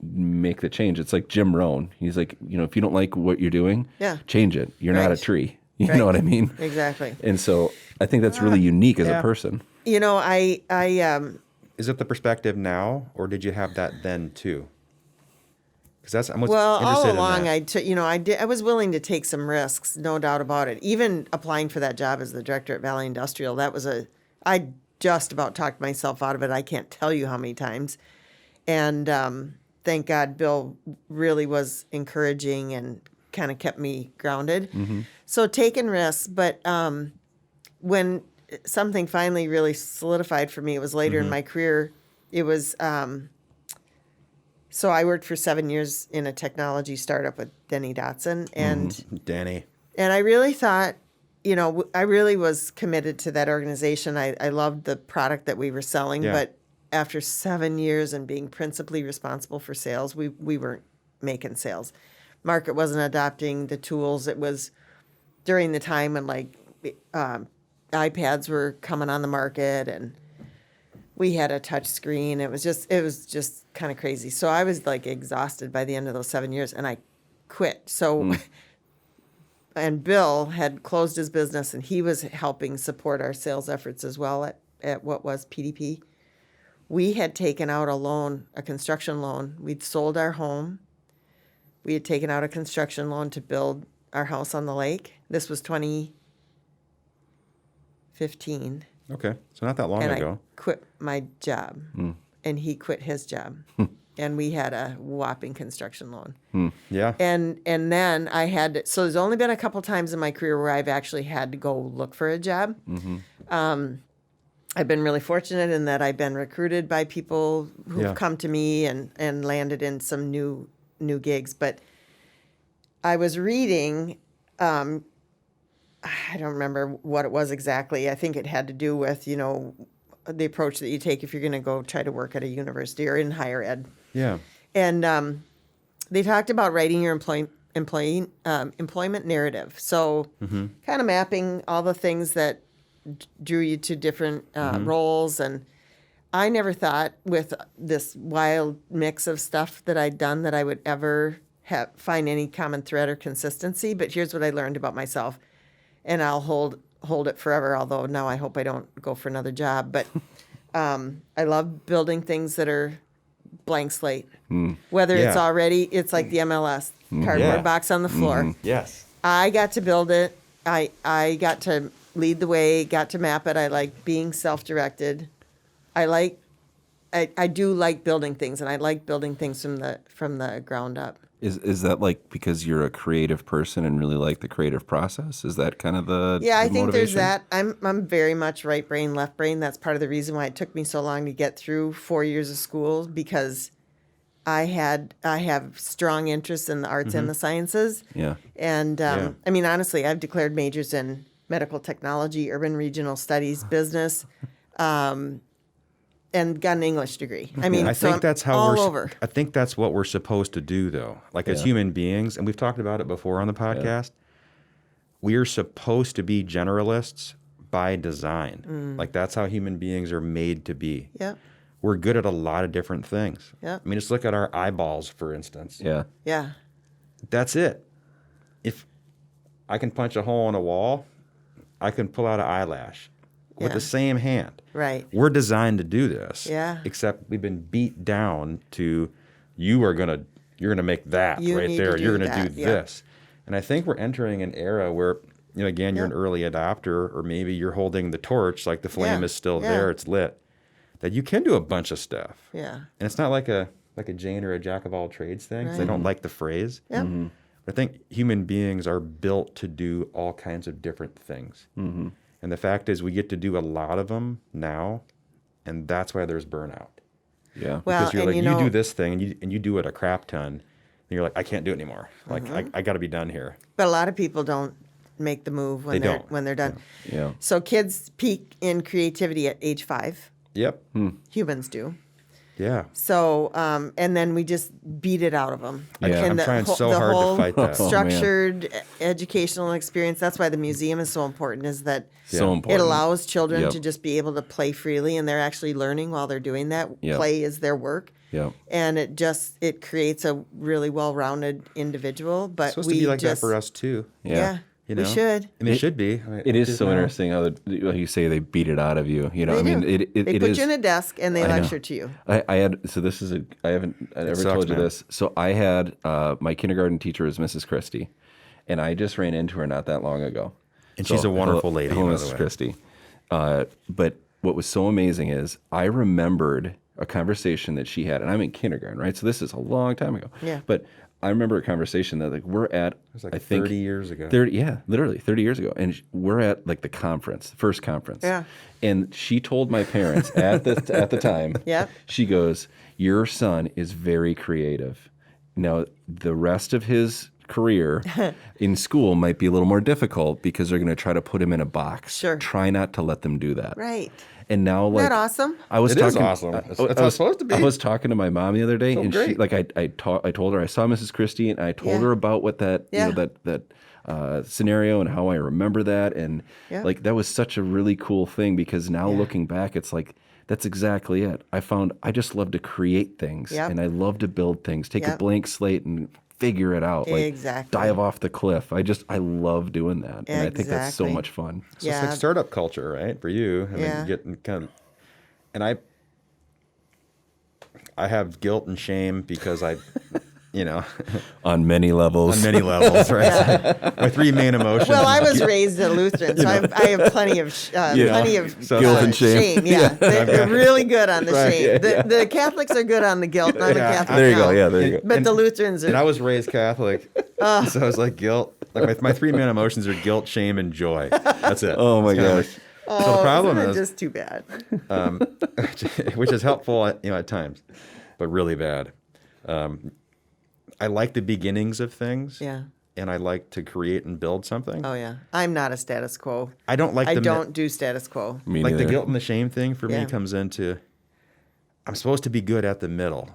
make the change. It's like Jim Rohn. He's like, if you don't like what you're doing, Yeah. change it. You're not a Right. tree. You Right. know what I mean? Exactly. And so I think that's really unique as a yeah. person. I Is it the perspective now, or did you have that then too? Because I'm well, all interested in along, that. I was willing to take some risks, no doubt about it. Even applying for that job as the director at Valley Industrial, I just about talked myself out of it. I can't tell you how many times. And thank God Bill really was encouraging and kind of kept me grounded. So taking risks, but when something finally really solidified for me, it was later in my career. It was so I worked for 7 years in a technology startup with Denny Dotson, and Danny. I really thought, I really was committed to that organization. I loved the product that we were selling, Yeah. but after 7 years and being principally responsible for sales, we weren't making sales. Market wasn't adopting the tools. It was during the time when iPads were coming on the market, and we had a touch screen. It was just kind of crazy. So I was like exhausted by the end of those 7 years, and I quit. So, and Bill had closed his business, and he was helping support our sales efforts as well at what was PDP. We had taken out a construction loan. We'd sold our home. We had taken out a construction loan to build our house on the lake. This was 2015. Okay, so not that long And ago. I quit my job, and he quit his job, and we had a whopping construction loan. Yeah. And then I had so there's only been a couple times in my career where I've actually had to go look for a job. I've been really fortunate in that I've been recruited by people who've Yeah. come to me and landed in some new gigs. But I was reading. I don't remember what it was exactly. I think it had to do with, the approach that you take if you're going to go try to work at a university or in higher ed. Yeah. And they talked about writing your employment narrative. So kind of mapping all the things that drew you to different roles. And I never thought with this wild mix of stuff that I'd done that I would ever find any common thread or consistency. But here's what I learned about myself. And I'll hold it forever, although now I hope I don't go for another job. But I love building things that are blank slate. Whether it's like the MLS cardboard box on the floor. Yes. I got to build it. I got to lead the way, got to map it. I like being self-directed. I do like building things, and I like building things from the ground up. Is that like because you're a creative person and really like the creative process? Is that kind of the I the think there's motivation? that. I'm very much right brain, left brain. That's part of the reason why it took me so long to get through 4 years of school, because I have strong interest in the arts and the sciences. Yeah. And I mean, honestly, I've declared majors in medical technology, urban regional studies, business, and got an English degree. I mean, I so think I'm that's how all we're. over. I think that's what we're supposed to do, though. Like as human beings, and we've talked about it before on the podcast. We are supposed to be generalists by design. Like that's how human beings are made to be. Yeah. We're good at a lot of different things. Yeah. I mean, just look at our eyeballs, for instance. Yeah. Yeah. That's it. If I can punch a hole in a wall, I can pull out an eyelash with Yeah. the same hand. Right. We're designed to do this. Yeah. Except we've been beat down to you're gonna make that You right need to there. do You're gonna that, do yeah. this. And I think we're entering an era where, again, you're an early adopter, or maybe you're holding the torch, like the flame Yeah. is still Yeah. there, it's lit. That you can do a bunch of stuff. Yeah. And it's not like a Jane or a jack of all trades thing, 'cause I Right. don't like the phrase. Yeah. But I think human beings are built to do all kinds of different things. And the fact is, we get to do a lot of them now, and that's why there's burnout. Yeah. Well, Because you're and like, you you know, do this thing, and you do it a crap ton, and you're like, I can't do it anymore. Like, I got to be done here. but a lot of people don't make the move when They they're don't. done. Yeah. So kids peak in creativity at age 5. Yep. Humans do. Yeah. So, and then we just beat it out of them. Yeah. I'm trying so the hard to whole fight that. Oh, man. structured educational experience. That's why the museum is so important, is that So Yeah. important. it allows children Yep. to just be able to play freely, and they're actually learning while they're doing that. Yep. Play is their work. Yeah. And it creates a really well-rounded individual. But It's supposed we to be like just, that for us, too. Yeah, You we know? should. And it should be. It is so interesting how like you say they beat it out of you. You know, They I mean, do. it They it put is. you in a desk and they I know. lecture to you. I had so this is I haven't ever sucks, told you man. this. So I had my kindergarten teacher was Mrs. Christie, and I just ran into her not that long ago. And she's a wonderful lady, Hello, by the Mrs. way. Christie. But what was so amazing is I remembered a conversation that she had, and I'm in kindergarten, right? So this is a long time ago. Yeah. But I remember a conversation that like we're at. It was like I think 30 years ago. 30, yeah, literally 30 years ago, and we're at like the conference, the first conference. Yeah. And she told my parents at the time. Yep. She goes, "Your son is very creative. Now the rest of his career in school might be a little more difficult because they're going to try to put him in a box. Sure. Try not to let them do that." Right. And now, like, Isn't that awesome? I was It is talking. awesome. That's I how was it's supposed to be. I was talking to my mom the other day, and she great. like I told her I saw Mrs. Christie, and I told Yeah. her about what that Yeah. that scenario and how I remember that, and Yeah. like that was such a really cool thing because now looking back, it's like that's exactly it. I just love to create things, Yep. and I love to build things. Take a Yep. blank slate and figure it out. Like Exactly. dive off the cliff. I love doing that, and I think that's so Exactly. much fun. So it's Yeah. like startup culture, right? For you. And Yeah. then you get kind of, and I have guilt and shame because I, On many levels. on many levels, right? My three main emotions. Well, I is was raised a Lutheran, so I have plenty of So guilt and shame. Yeah, they're really good on the Right, shame. The Catholics are good on the guilt. I'm a Yeah. Catholic There you go. now. Yeah, there you go. But the Lutherans And I are. was raised Catholic, so I was like guilt. Like my three main emotions are guilt, shame, and joy. That's it. Oh my It's kinda gosh. like- so the problem isn't is, it just too bad. which is helpful, at times, but really bad. I like the beginnings of things. Yeah. and I like to create and build something. Oh yeah, I'm not a status quo. I don't like I the don't do status quo. Me like the neither. guilt and the shame thing for me Yeah. comes into I'm supposed to be good at the middle.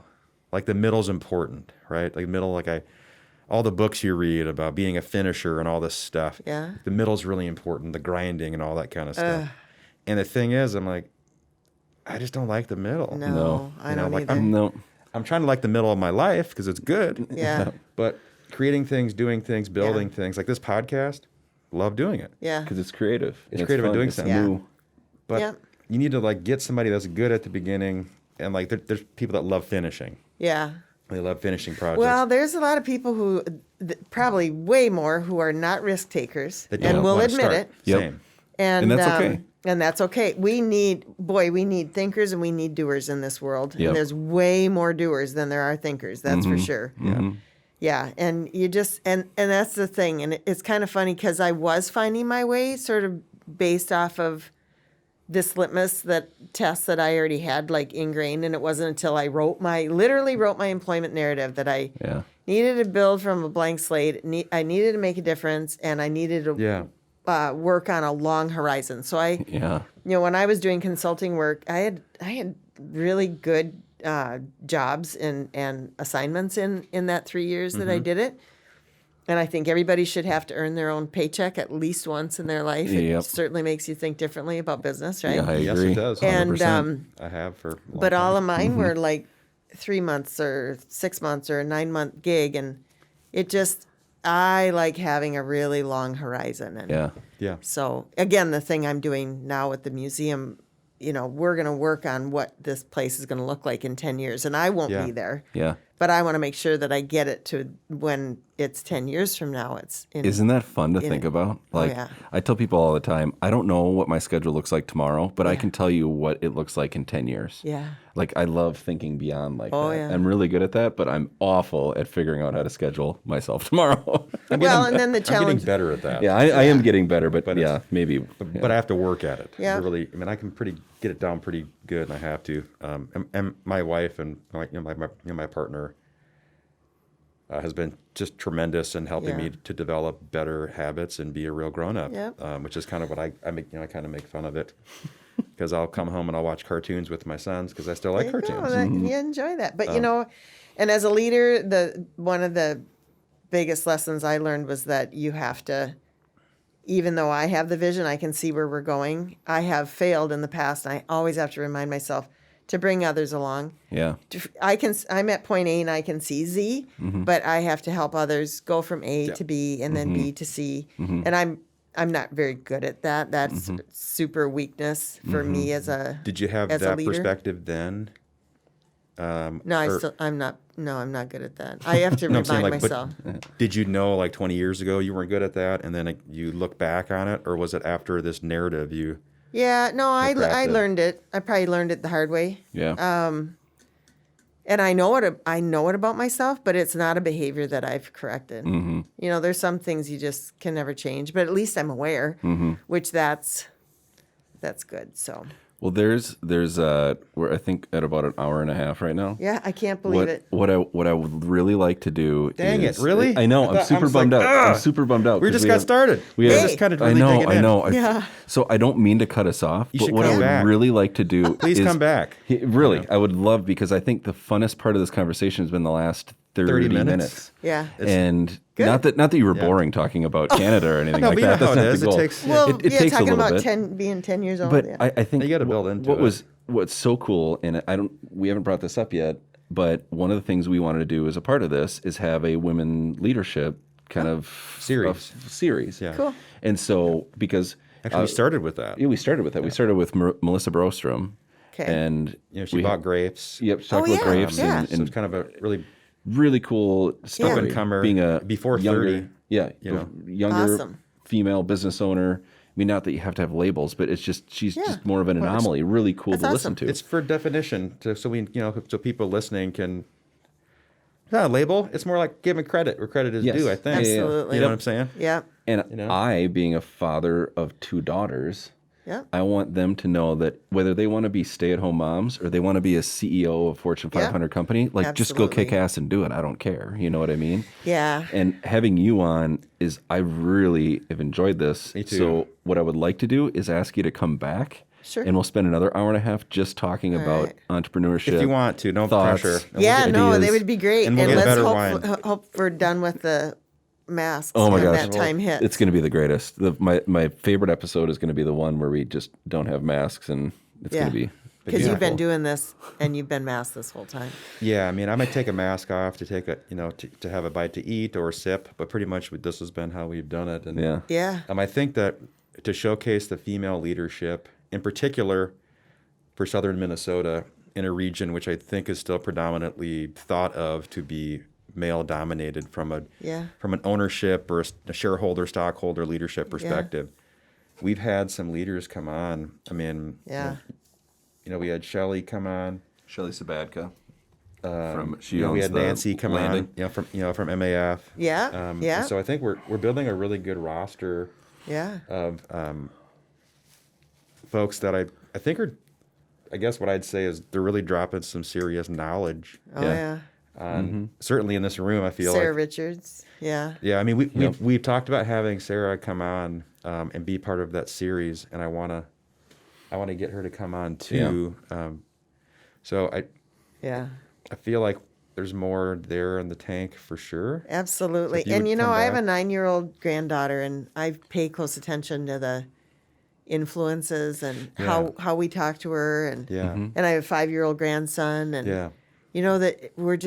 Like the middle's important, right? Like middle, all the books you read about being a finisher and all this stuff. Yeah. The middle's really important, the grinding and all that kind of stuff. And the thing is, I'm like, I just don't like the middle. No, I don't like either. No. I'm trying to like the middle of my life because it's good. Yeah. But creating things, doing things, building things, like this podcast, love doing it. Yeah. Because it's creative. It's creative and fun. doing It's something. new. But Yeah. you need to like get somebody that's good at the beginning. And like there's people that love finishing. Yeah. They love finishing projects. Well, there's a lot of people who, probably way more, who are not risk takers that and don't will wanna admit start. it. Yep. Same. And that's okay. And that's okay. We need thinkers and we need doers in this world. Yep. And there's way more doers than there are thinkers. That's for sure. Yeah. Yeah, and you just and that's the thing, and it's kind of funny because I was finding my way sort of based off of this litmus test that I already had like ingrained, and it wasn't until I literally wrote my employment narrative that I Yeah. needed to build from a blank slate. I needed to make a difference, and I needed to work on a long horizon. So Yeah. when I was doing consulting work, I had really good jobs and assignments in that 3 years that I did it. And I think everybody should have to earn their own paycheck at least once in their life. Yep. It certainly makes you think differently about business, right? Yeah, I Yes, agree. it does. And, 100%. I have for a long But time. all of mine were like 3 months or 6 months or a 9-month gig. And I like having a really long horizon. And Yeah. Yeah. so again, the thing I'm doing now with the museum, we're going to work on what this place is going to look like in 10 years. And I won't Yeah. be there. Yeah. But I want to make sure that I get it to when it's 10 years from now. Isn't that fun to think about? Like, yeah. I tell people all the time, I don't know what my schedule looks like tomorrow, but I can tell you what it looks like in 10 years. Yeah. Like, I love thinking beyond like Oh, that. yeah. I'm really good at that, but I'm awful at figuring out how to schedule myself tomorrow. Well, and then the I'm getting challenge. better at that. yeah, I am getting better, but But yeah, it's- maybe. But I have to work at it. Yeah. Really, I can get it down pretty good, and I have to. And my wife and my partner has been just tremendous in helping me to develop better habits and be a real grown up. Yep. Which is kind of what I make. I kind of make fun of it because I'll come home and I'll watch cartoons with my sons because I still like There you go. cartoons. You enjoy that. But, and as a leader, one of the biggest lessons I learned was that you have to, even though I have the vision, I can see where we're going. I have failed in the past, and I always have to remind myself to bring others along. Yeah. I'm at point A and I can see Z, but I have to help others go from A to B and then B to C. And I'm not very good at that. That's super weakness for me as a Did you have as a that leader. perspective then? No, or- I'm not good at that. I have to No, I'm saying, remind like, myself. Did you know like 20 years ago you weren't good at that, and then you look back on it, or was it after this narrative you? Yeah, no, I crafted. learned it. I probably learned it the hard way. Yeah. And I know it about myself, but it's not a behavior that I've corrected. There's some things you just can never change, but at least I'm aware, which that's good. So Well, there's we're I think at about an hour and a half right now. yeah, I can't believe it. What I would really like to do Dang is it, really? I know, I I'm thought- super I was bummed like, out. I'm ugh. super bummed out. We 'cause just got started. We We're have- just kind of I really know, digging I in. know. Yeah. So I don't mean to cut us off, You but should what come I would back. really like to do Please is come back. Really, I would love, because I think the funnest part of this conversation has been the last 30 minutes. Yeah. And Good. not that you were boring talking about Canada or anything No, like but you that. know how That's it not is. the It goal. takes- Well, it takes a talking little about bit. being 10 years old. But yeah. I think You gotta build into what's so cool, and we haven't brought this up yet, but one of the things we wanted to do as a part of this is have a women leadership kind of series. Yeah. Cool. And so because Actually, we started with that. yeah, we started with that. We started with Melissa Brostrom. Okay. And She bought grapes. Yep, she talked about yeah, grapes yeah. and, So it's kind of a really really cool story. Up-and-comer, being a before younger, 30, yeah, younger Awesome. female business owner. I mean, not that you have to have labels, but it's just she's just more of an anomaly. Really cool That's to awesome. listen to. It's for definition, so people listening can. It's not a label. It's more like giving credit where credit is Yes. due. I think. Absolutely. You know what I'm saying? Yeah. And know? I, being a father of 2 daughters, Yeah. I want them to know that whether they want to be stay-at-home moms or they want to be a CEO of a Fortune 500 company, like just go kick Absolutely. ass and do it. I don't care. You know what I mean? Yeah. And having you on is, I really have enjoyed this. Me too. So what I would like to do is ask you to come back. Sure. And we'll spend another hour and a half just talking about entrepreneurship. If you want to, no thoughts, pressure. And Yeah, get no, they ideas. would be great. And we'll get let's better hope we're done with the masks Oh my when gosh. that time hits. It's going to be the greatest. My favorite episode is going to be the one where we just don't have masks, and it's going to be because you've been beautiful. doing this and you've been masked this whole time. Yeah, I mean, I might take a mask off to take a, to have a bite to eat or sip, but pretty much this has been how we've done it. And Yeah. Yeah. I think that to showcase the female leadership, in particular for southern Minnesota, in a region which I think is still predominantly thought of to be male dominated from an ownership or a shareholder, stockholder leadership perspective. We've had some leaders come on. I mean, we had Shelley come on. Shelley Sabadka. We had Nancy come on. From MAF. Yeah. And so I think we're building a really good roster Yeah. of folks that I think are, I guess what I'd say is they're really dropping some serious knowledge. Oh yeah. Certainly in this room, I feel Sarah like. Richards. Yeah. Yeah, I mean, we've talked about having Sarah come on and be part of that series, and I wanna get her to come on too. So I feel like there's more there in the tank for sure. Absolutely. So if you And would you know, come I have a back. 9-year-old granddaughter, and I pay close attention to the influences and how we talk to her, and Yeah. and I have a 5-year-old grandson, and Yeah. you know that we're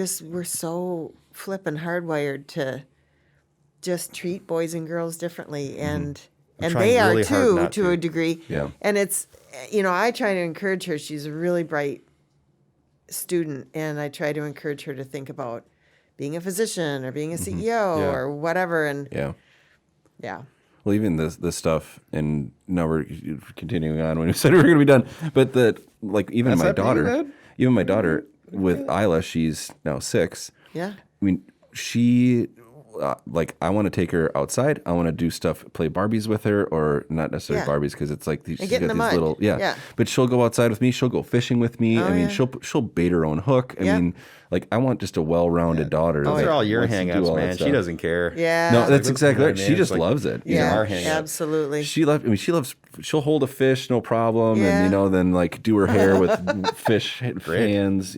so flippin' hardwired to just treat boys and girls differently, and trying they are really hard too not to to. a degree. Yeah. And it's I try to encourage her. She's a really bright student, and I try to encourage her to think about being a physician or being a CEO Yeah. or whatever. And Yeah. yeah. Well, even this stuff, and now we're continuing on when we said we were going to be done. But even That's my up to you, daughter, man. even my daughter with Isla, she's now 6. Yeah. I mean, she I want to take her outside. I want to do stuff, play Barbies with her, or not necessarily Yeah. Barbies because it's like she's get in got the these mud. little Yeah. But she'll go outside with me. She'll go fishing with me. I mean, she'll bait her own hook. I Yeah. mean, I want just a well-rounded daughter. Those that are all your wants to do hangouts, all that man. She stuff. doesn't care. Yeah. No, that's You exactly know right. what I mean? She It's just like- loves it. you Yeah. know? our hangouts. Absolutely. She loves. She'll hold a fish, no problem, Yeah. and then do her hair with fish hands,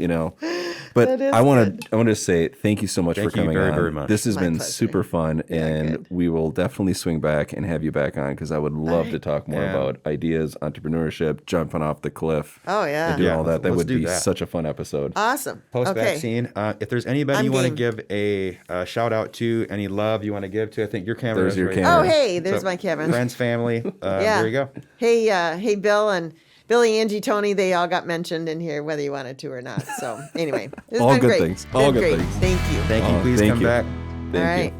But That is I good. want to say thank you so much Thank for you coming very, on. very much. This has My been pleasure. super fun, and good. we will definitely swing back and have you back on because I would love to talk more Yeah. about ideas, entrepreneurship, jumping off the cliff. Oh, yeah. and doing Yeah, all that. That let's would do be that. such a fun episode. Awesome. Post-vaccine, if there's anybody I'm you want to game. give a shout out to, any love you want to give to, I think your camera There's is your right camera. Oh, there. hey, there's So, my Kevin. Friends, family, Yeah. there you go. Hey, Bill and Billy, Angie, Tony, they all got mentioned in here, whether you wanted to or not. So anyway, it's All been good great. things. All Been good great. things. Thank you. Thank you. Oh, Please thank come you. back. Thank All you. right.